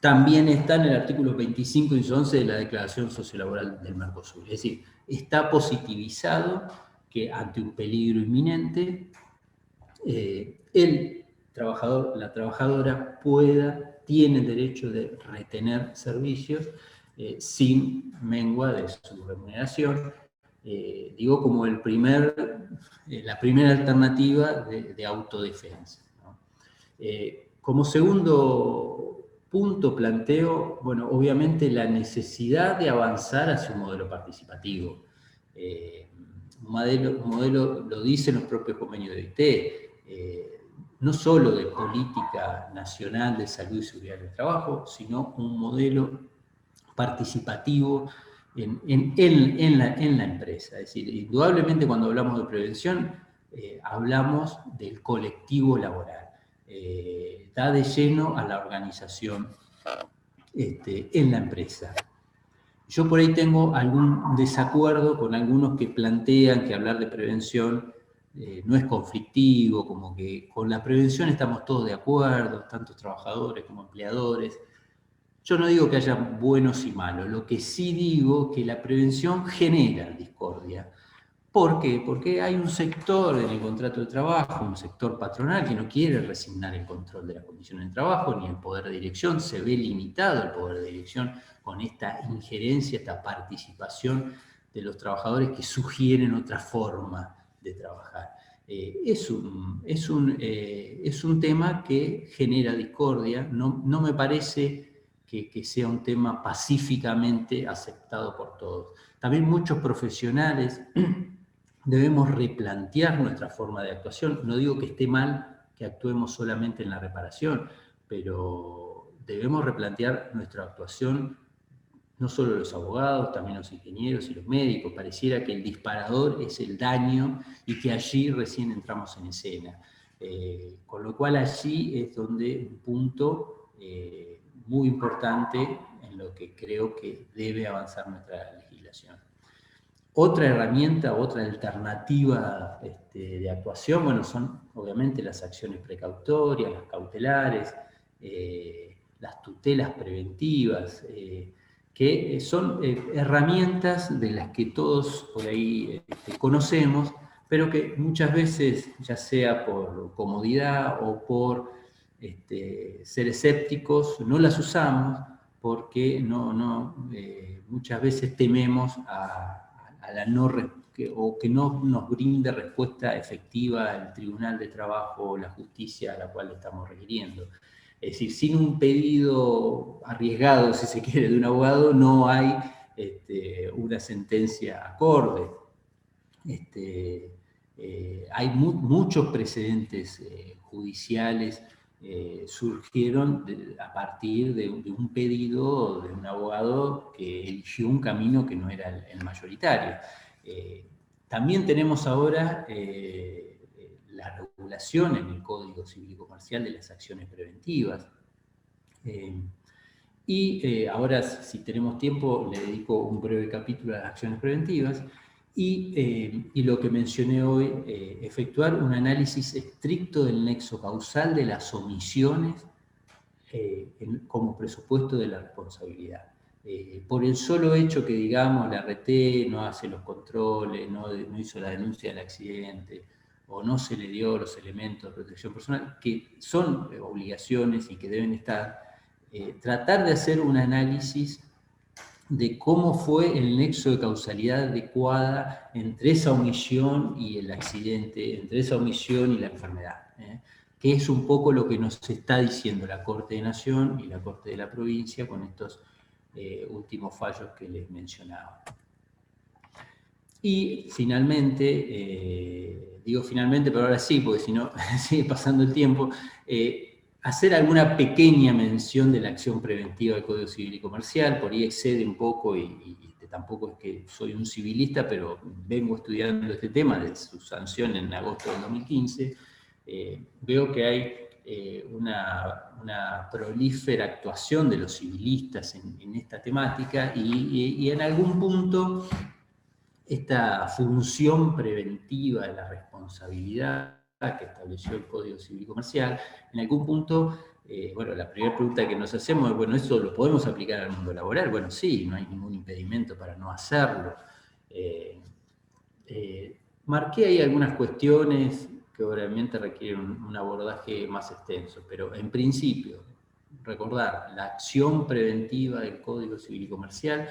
Speaker 2: También está en el artículo 25 y 11 de la Declaración Sociolaboral del Mercosur. Es decir, está positivizado que ante un peligro inminente, el trabajador, la trabajadora tiene el derecho de retener servicios sin mengua de su remuneración. Digo como la primera alternativa de autodefensa, ¿no? Como segundo punto planteo, bueno, obviamente la necesidad de avanzar hacia un modelo participativo. Un modelo, lo dicen los propios convenios de OIT, no solo de política nacional de salud y seguridad del trabajo, sino un modelo participativo en la empresa. Es decir, indudablemente cuando hablamos de prevención, hablamos del colectivo laboral. Da de lleno a la organización en la empresa. Yo por ahí tengo algún desacuerdo con algunos que plantean que hablar de prevención no es conflictivo, como que con la prevención estamos todos de acuerdo, tanto trabajadores como empleadores. Yo no digo que haya buenos y malos, lo que sí digo que la prevención genera discordia. ¿Por qué? Porque hay un sector en el contrato de trabajo, un sector patronal que no quiere resignar el control de las condiciones de trabajo ni el poder de dirección, se ve limitado el poder de dirección con esta injerencia, esta participación de los trabajadores que sugieren otra forma de trabajar. Es un tema que genera discordia, no me parece que sea un tema pacíficamente aceptado por todos. También muchos profesionales debemos replantear nuestra forma de actuación. No digo que esté mal que actuemos solamente en la reparación, pero debemos replantear nuestra actuación, no solo los abogados, también los ingenieros y los médicos. Pareciera que el disparador es el daño y que allí recién entramos en escena. Con lo cual allí es donde un punto muy importante en lo que creo que debe avanzar nuestra legislación. Otra herramienta, otra alternativa de actuación, bueno, son obviamente las acciones precautorias, las cautelares, las tutelas preventivas, que son herramientas de las que todos por ahí conocemos, pero que muchas veces, ya sea por comodidad o por ser escépticos, no las usamos porque muchas veces tememos a la o que no nos brinde respuesta efectiva el Tribunal de Trabajo o la justicia a la cual estamos requiriendo. Es decir, sin un pedido arriesgado, si se quiere, de un abogado, no hay una sentencia acorde. Hay muchos precedentes judiciales surgieron a partir de un pedido de un abogado que eligió un camino que no era el mayoritario. También tenemos ahora la regulación en el Código Civil y Comercial de las acciones preventivas. Ahora, si tenemos tiempo, le dedico un breve capítulo a las acciones preventivas. Y lo que mencioné hoy, efectuar un análisis estricto del nexo causal de las omisiones como presupuesto de la responsabilidad. Por el solo hecho que, digamos, la RT no hace los controles, no hizo la denuncia del accidente, o no se le dio los elementos de protección personal, que son obligaciones y que deben estar, tratar de hacer un análisis de cómo fue el nexo de causalidad adecuada entre esa omisión y el accidente, entre esa omisión y la enfermedad, que es un poco lo que nos está diciendo la Corte de Nación y la Corte de la Provincia con estos últimos fallos que les mencionaba. Y finalmente, digo finalmente, pero ahora sí, porque si no sigue pasando el tiempo, hacer alguna pequeña mención de la acción preventiva del Código Civil y Comercial. Por ahí excede un poco y tampoco es que soy un civilista, pero vengo estudiando este tema de su sanción en agosto del 2015. Veo que hay una prolífera actuación de los civilistas en esta temática y en algún punto esta función preventiva de la responsabilidad que estableció el Código Civil y Comercial, en algún punto, bueno, la primera pregunta que nos hacemos es, bueno, ¿eso lo podemos aplicar al mundo laboral? Bueno, sí, no hay ningún impedimento para no hacerlo. Marqué ahí algunas cuestiones que obviamente requieren un abordaje más extenso, pero en principio, recordar, la acción preventiva del Código Civil y Comercial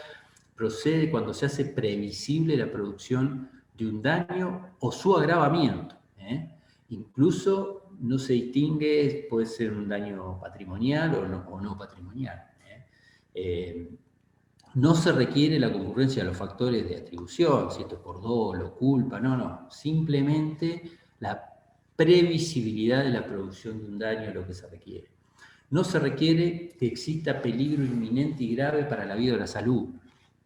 Speaker 2: procede cuando se hace previsible la producción de un daño o su agravamiento. Incluso no se distingue, puede ser un daño patrimonial o no patrimonial. No se requiere la concurrencia de los factores de atribución, si esto es por dolo, culpa, no. Simplemente la previsibilidad de la producción de un daño es lo que se requiere. No se requiere que exista peligro inminente y grave para la vida o la salud.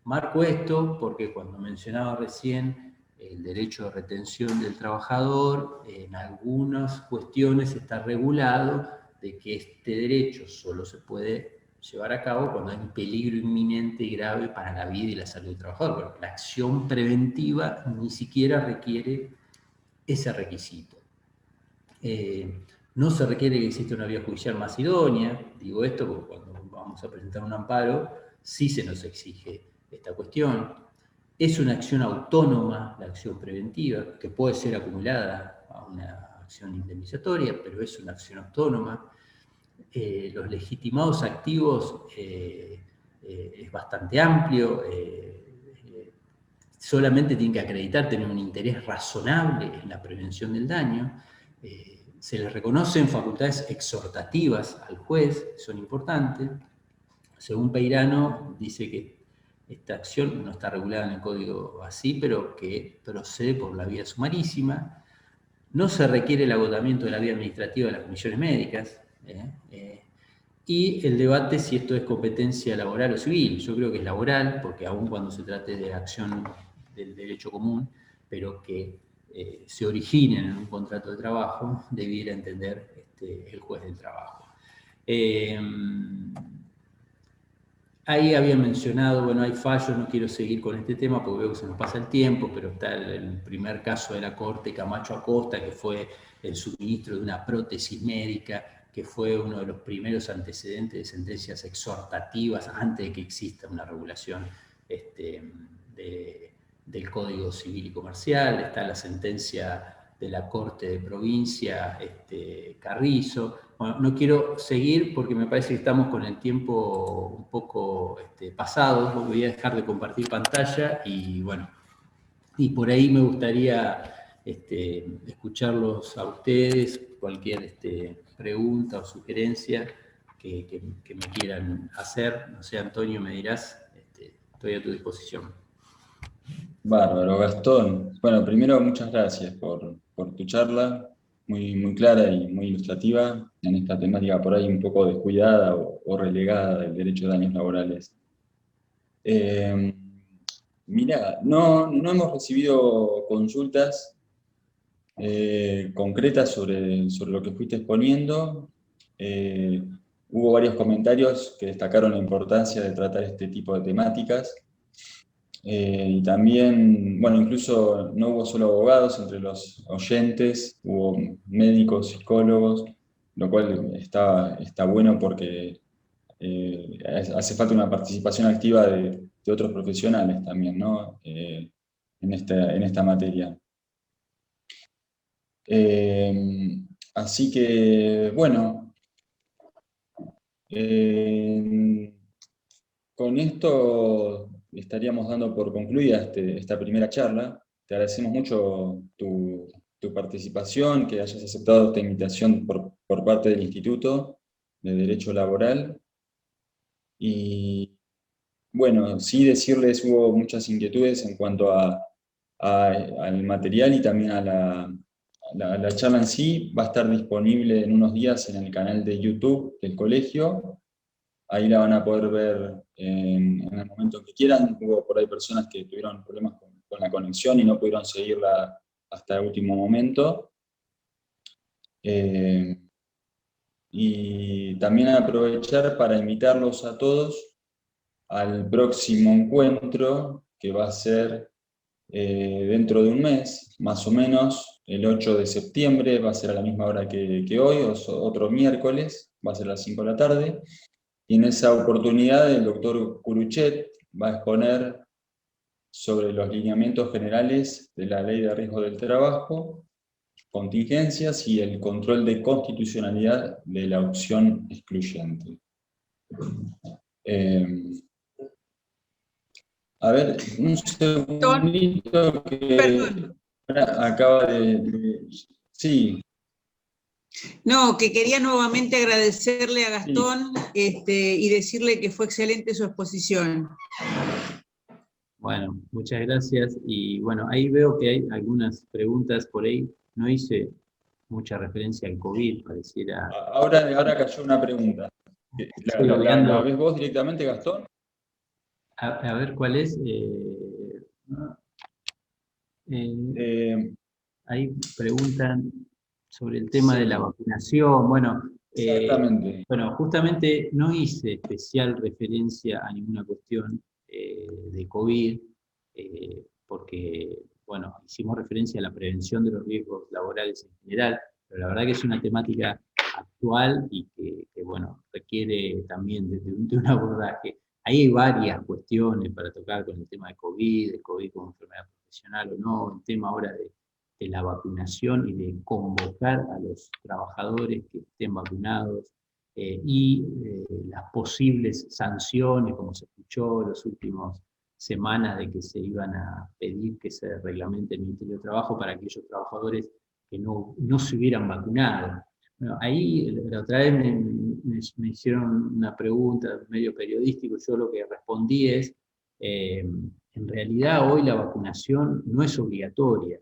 Speaker 2: Marco esto porque cuando mencionaba recién el derecho de retención del trabajador, en algunas cuestiones está regulado de que este derecho solo se puede llevar a cabo cuando hay un peligro inminente y grave para la vida y la salud del trabajador. Bueno, la acción preventiva ni siquiera requiere ese requisito. No se requiere que exista una vía judicial más idónea, digo esto porque cuando vamos a presentar un amparo, sí se nos exige esta cuestión. Es una acción autónoma, la acción preventiva, que puede ser acumulada a una acción indemnizatoria, pero es una acción autónoma. Los legitimados activos es bastante amplio, solamente tienen que acreditar tener un interés razonable en la prevención del daño. Se les reconocen facultades exhortativas al juez, son importantes. Según Peirano, dice que esta acción no está regulada en el código así, pero que procede por la vía sumarísima. No se requiere el agotamiento de la vía administrativa de las comisiones médicas. Y el debate si esto es competencia laboral o civil. Yo creo que es laboral, porque aun cuando se trate de acción del derecho común, pero que se originen en un contrato de trabajo, debiera entender el juez del trabajo. Ahí había mencionado, bueno, hay fallos, no quiero seguir con este tema porque veo que se nos pasa el tiempo, pero está el primer caso de la Corte Camacho Acosta, que fue el suministro de una prótesis médica, que fue uno de los primeros antecedentes de sentencias exhortativas antes de que exista una regulación del Código Civil y Comercial. Está la sentencia de la Corte de Provincia, Carrizo, Bueno, no quiero seguir porque me parece que estamos con el tiempo un poco pasado. Voy a dejar de compartir pantalla y bueno, y por ahí me gustaría escucharlos a ustedes, cualquier pregunta o sugerencia que me quieran hacer. No sé, Antonio, me dirás, estoy a tu disposición.
Speaker 1: Bárbaro, Gastón. Bueno, primero muchas gracias por tu charla, muy clara y muy ilustrativa en esta temática por ahí un poco descuidada o relegada del derecho de daños laborales. Mira, no hemos recibido consultas concretas sobre lo que fuiste exponiendo. Hubo varios comentarios que destacaron la importancia de tratar este tipo de temáticas. Y también, bueno, incluso no hubo solo abogados entre los oyentes, hubo médicos, psicólogos, lo cual está bueno porque hace falta una participación activa de otros profesionales también, ¿no? En esta materia. Así que, bueno, con esto estaríamos dando por concluida esta primera charla. Te agradecemos mucho tu participación, que hayas aceptado esta invitación por parte del Instituto de Derecho Laboral. Y bueno, sí decirles, hubo muchas inquietudes en cuanto al material y también a la charla en sí. Va a estar disponible en unos días en el canal de YouTube del colegio. Ahí la van a poder ver en el momento que quieran. Hubo por ahí personas que tuvieron problemas con la conexión y no pudieron seguirla hasta el último momento. Y también aprovechar para invitarlos a todos al próximo encuentro, que va a ser dentro de un mes, más o menos, el 8 de septiembre, va a ser a la misma hora que hoy, otro miércoles, va a ser a las 5 de la tarde. Y en esa oportunidad el doctor Curuchet va a exponer sobre los lineamientos generales de la Ley de Riesgo del Trabajo, contingencias y el control de constitucionalidad de la opción excluyente. A ver, un segundito que acaba de... Sí.
Speaker 3: No, que quería nuevamente agradecerle a Gastón y decirle que fue excelente su exposición.
Speaker 2: Bueno, muchas gracias. Y bueno, ahí veo que hay algunas preguntas por ahí. No hice mucha referencia al COVID, pareciera...
Speaker 1: Ahora cayó una pregunta. ¿La ves vos directamente, Gastón?
Speaker 2: A ver, ¿cuál es? Ahí preguntan sobre el tema de la vacunación. Bueno,
Speaker 1: exactamente.
Speaker 2: Bueno, justamente no hice especial referencia a ninguna cuestión de COVID, porque, bueno, hicimos referencia a la prevención de los riesgos laborales en general, pero la verdad que es una temática actual y que bueno, requiere también de un abordaje. Ahí hay varias cuestiones para tocar con el tema de COVID como enfermedad profesional o no, el tema ahora de la vacunación y de convocar a los trabajadores que estén vacunados y las posibles sanciones, como se escuchó en las últimas semanas, de que se iban a pedir que se reglamente el Ministerio de Trabajo para aquellos trabajadores que no se hubieran vacunado. Bueno, ahí la otra vez me hicieron una pregunta medio periodístico, yo lo que respondí es, en realidad hoy la vacunación no es obligatoria.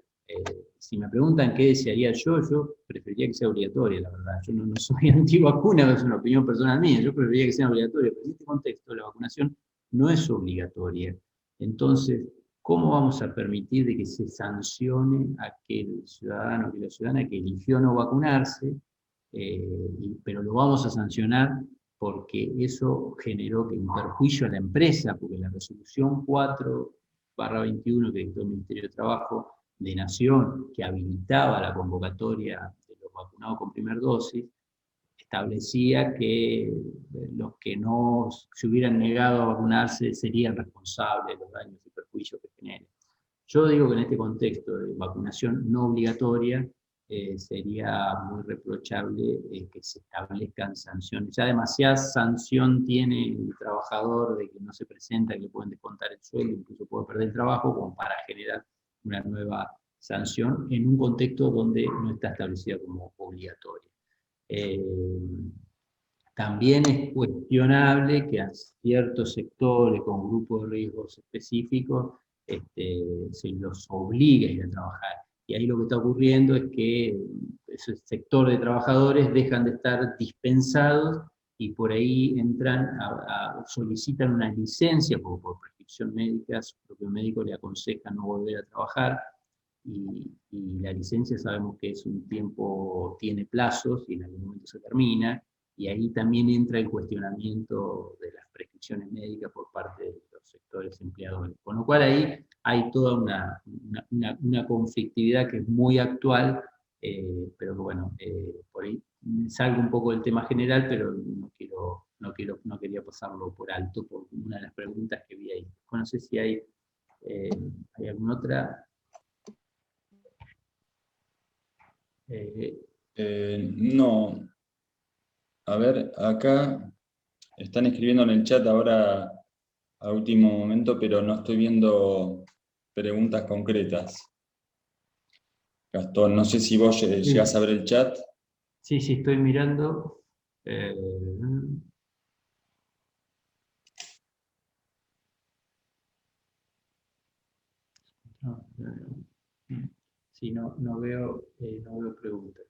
Speaker 2: Si me preguntan qué desearía yo preferiría que sea obligatoria, la verdad. Yo no soy antivacuna, es una opinión personal mía, yo preferiría que sea obligatoria, pero en este contexto la vacunación no es obligatoria. Entonces, ¿cómo vamos a permitir de que se sancione a aquel ciudadano, a la ciudadana que eligió no vacunarse, pero lo vamos a sancionar porque eso generó un perjuicio a la empresa, porque la resolución 4/21 que dictó el Ministerio de Trabajo de Nación, que habilitaba la convocatoria de los vacunados con primera dosis, establecía que los que no se hubieran negado a vacunarse serían responsables de los daños y perjuicios que generen. Yo digo que en este contexto de vacunación no obligatoria, sería muy reprochable que se establezcan sanciones. Ya demasiada sanción tiene el trabajador de que no se presenta, que le pueden descontar el sueldo, incluso puede perder el trabajo, como para generar una nueva sanción en un contexto donde no está establecida como obligatoria. También es cuestionable que a ciertos sectores con grupos de riesgos específicos se los obligue a ir a trabajar. Y ahí lo que está ocurriendo es que ese sector de trabajadores dejan de estar dispensados y por ahí entran solicitan una licencia por prescripción médica, su propio médico le aconseja no volver a trabajar, y la licencia sabemos que es un tiempo, tiene plazos y en algún momento se termina, y ahí también entra el cuestionamiento de las prescripciones médicas por parte de los sectores empleadores. Con lo cual ahí hay toda una conflictividad que es muy actual, pero que bueno, por ahí salgo un poco del tema general, pero no quería pasarlo por alto por una de las preguntas que vi ahí. No sé si hay alguna otra.
Speaker 1: No. A ver, acá están escribiendo en el chat ahora a último momento, pero no estoy viendo preguntas concretas. Gastón, no sé si vos llegás a ver el chat.
Speaker 2: Sí, estoy mirando. Sí, no veo preguntas.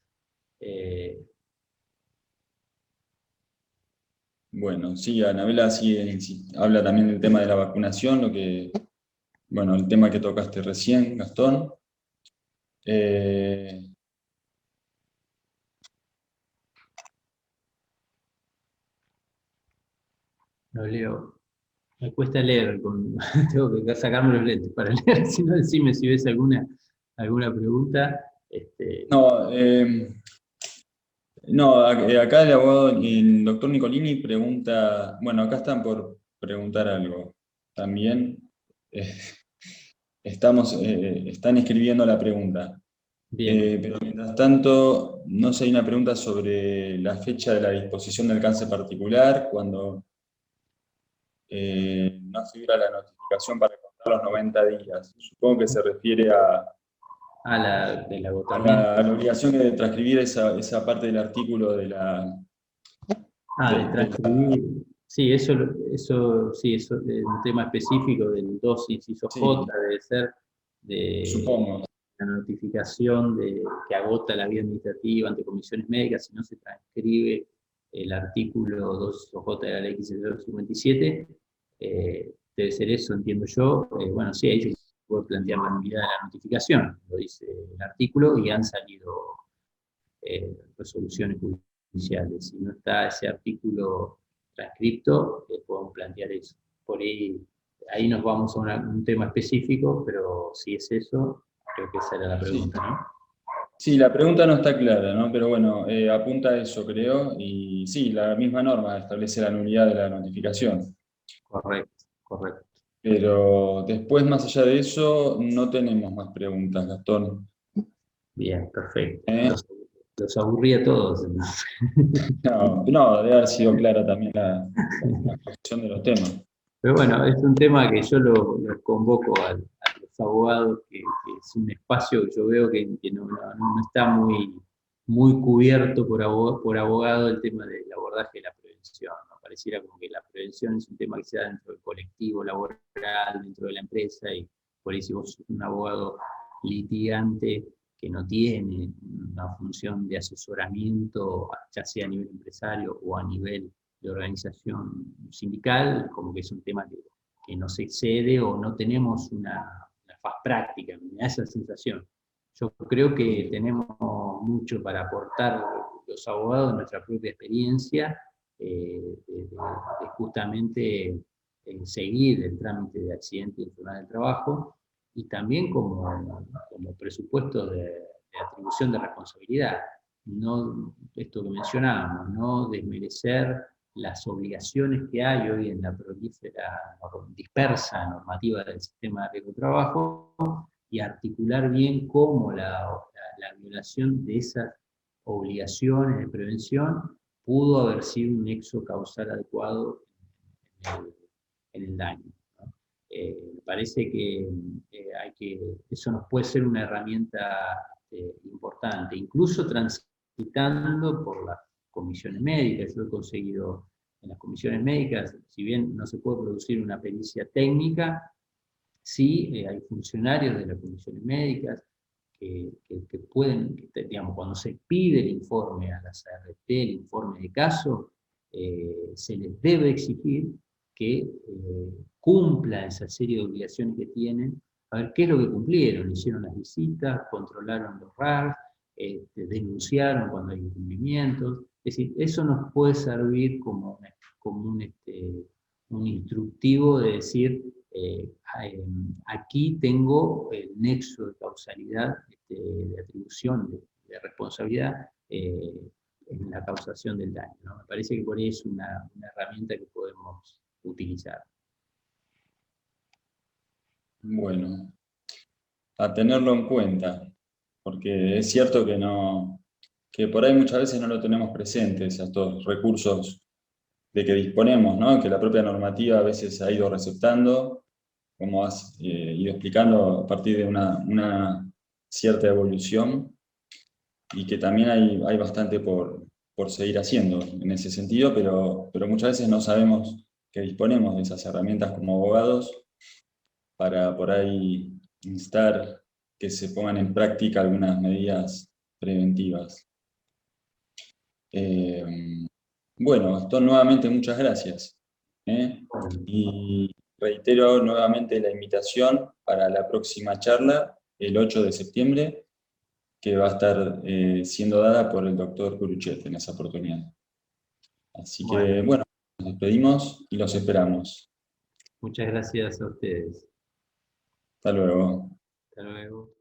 Speaker 1: Bueno, sí, Anabela sí, habla también del tema de la vacunación, el tema que tocaste recién, Gastón.
Speaker 2: No leo. Me cuesta leer, tengo que sacarme los lentes para leer, si no, decime si ves alguna pregunta.
Speaker 1: Acá el doctor Nicolini pregunta, bueno, acá están por preguntar algo también. Están escribiendo la pregunta.
Speaker 2: Bien.
Speaker 1: Pero mientras tanto, no sé, hay una pregunta sobre la fecha de la disposición del cáncer particular, cuando no figura la notificación para contar los 90 días. Supongo que se refiere
Speaker 2: Del
Speaker 1: a
Speaker 2: agotamiento.
Speaker 1: la obligación de transcribir esa parte del artículo de la...
Speaker 2: De transcribir. Sí, eso sí, eso es un tema específico del 2 inciso
Speaker 1: Sí,
Speaker 2: J, debe ser de
Speaker 1: supongo.
Speaker 2: la notificación que agota la vía administrativa ante comisiones médicas si no se transcribe el artículo 2 inciso J de la ley 1557. Debe ser eso, entiendo yo. Bueno, sí, ahí se puede plantear la nulidad de la notificación, lo dice el artículo, y han salido resoluciones judiciales. Si no está ese artículo transcripto, podemos plantear eso. Por ahí nos vamos a un tema específico, pero si es eso, creo que esa era la pregunta, ¿no?
Speaker 1: Sí, la pregunta no está clara, ¿no? Pero bueno, apunta a eso, creo. Y sí, la misma norma establece la nulidad de la notificación.
Speaker 2: Correcto.
Speaker 1: Pero después, más allá de eso, no tenemos más preguntas, Gastón.
Speaker 2: Bien, perfecto. Los aburrí a todos.
Speaker 1: No, debe haber sido clara también la exposición de los temas.
Speaker 2: Pero bueno, es un tema que yo lo convoco a los abogados, que es un espacio que yo veo que no está muy cubierto por abogado el tema del abordaje de la prevención, ¿no? Pareciera como que la prevención es un tema que se da dentro del colectivo laboral, dentro de la empresa, y por ahí si vos sos un abogado litigante que no tiene una función de asesoramiento, ya sea a nivel empresario o a nivel de organización sindical, como que es un tema que no se excede o no tenemos una faz práctica, me da esa sensación. Yo creo que tenemos mucho para aportar los abogados, nuestra propia experiencia, de justamente seguir el trámite de accidente y enfermedad del trabajo, y también como presupuesto de atribución de responsabilidad. No, esto que mencionábamos, no desmerecer las obligaciones que hay hoy en la prolífera, dispersa normativa del sistema de riesgo de trabajo, y articular bien cómo la violación de esas obligaciones de prevención pudo haber sido un nexo causal adecuado en el daño, ¿no? Me parece que, eso nos puede ser una herramienta importante, incluso transitando por las comisiones médicas. Yo he conseguido en las comisiones médicas, si bien no se puede producir una pericia técnica, sí hay funcionarios de las comisiones médicas que pueden, digamos, cuando se pide el informe a las ART, el informe de caso, se les debe exigir que cumplan esa serie de obligaciones que tienen, a ver qué es lo que cumplieron, hicieron las visitas, controlaron los RAR, denunciaron cuando hay incumplimientos. Es decir, eso nos puede servir como un instructivo de decir, aquí tengo el nexo de causalidad, de atribución, de responsabilidad en la causación del daño, ¿no? Me parece que por ahí es una herramienta que podemos utilizar.
Speaker 1: Bueno, a tenerlo en cuenta, porque es cierto que por ahí muchas veces no lo tenemos presentes, estos recursos de que disponemos, ¿no? Que la propia normativa a veces ha ido receptando, como has ido explicando, a partir de una cierta evolución, y que también hay bastante por seguir haciendo en ese sentido, pero muchas veces no sabemos que disponemos de esas herramientas como abogados para por ahí instar que se pongan en práctica algunas medidas preventivas. Bueno, Gastón, nuevamente muchas gracias. Y reitero nuevamente la invitación para la próxima charla, el 8 de septiembre, que va a estar siendo dada por el doctor Curuchet en esa oportunidad. Así que, bueno, nos despedimos y los esperamos.
Speaker 2: Muchas gracias a ustedes.
Speaker 1: Hasta luego.
Speaker 2: Hasta luego.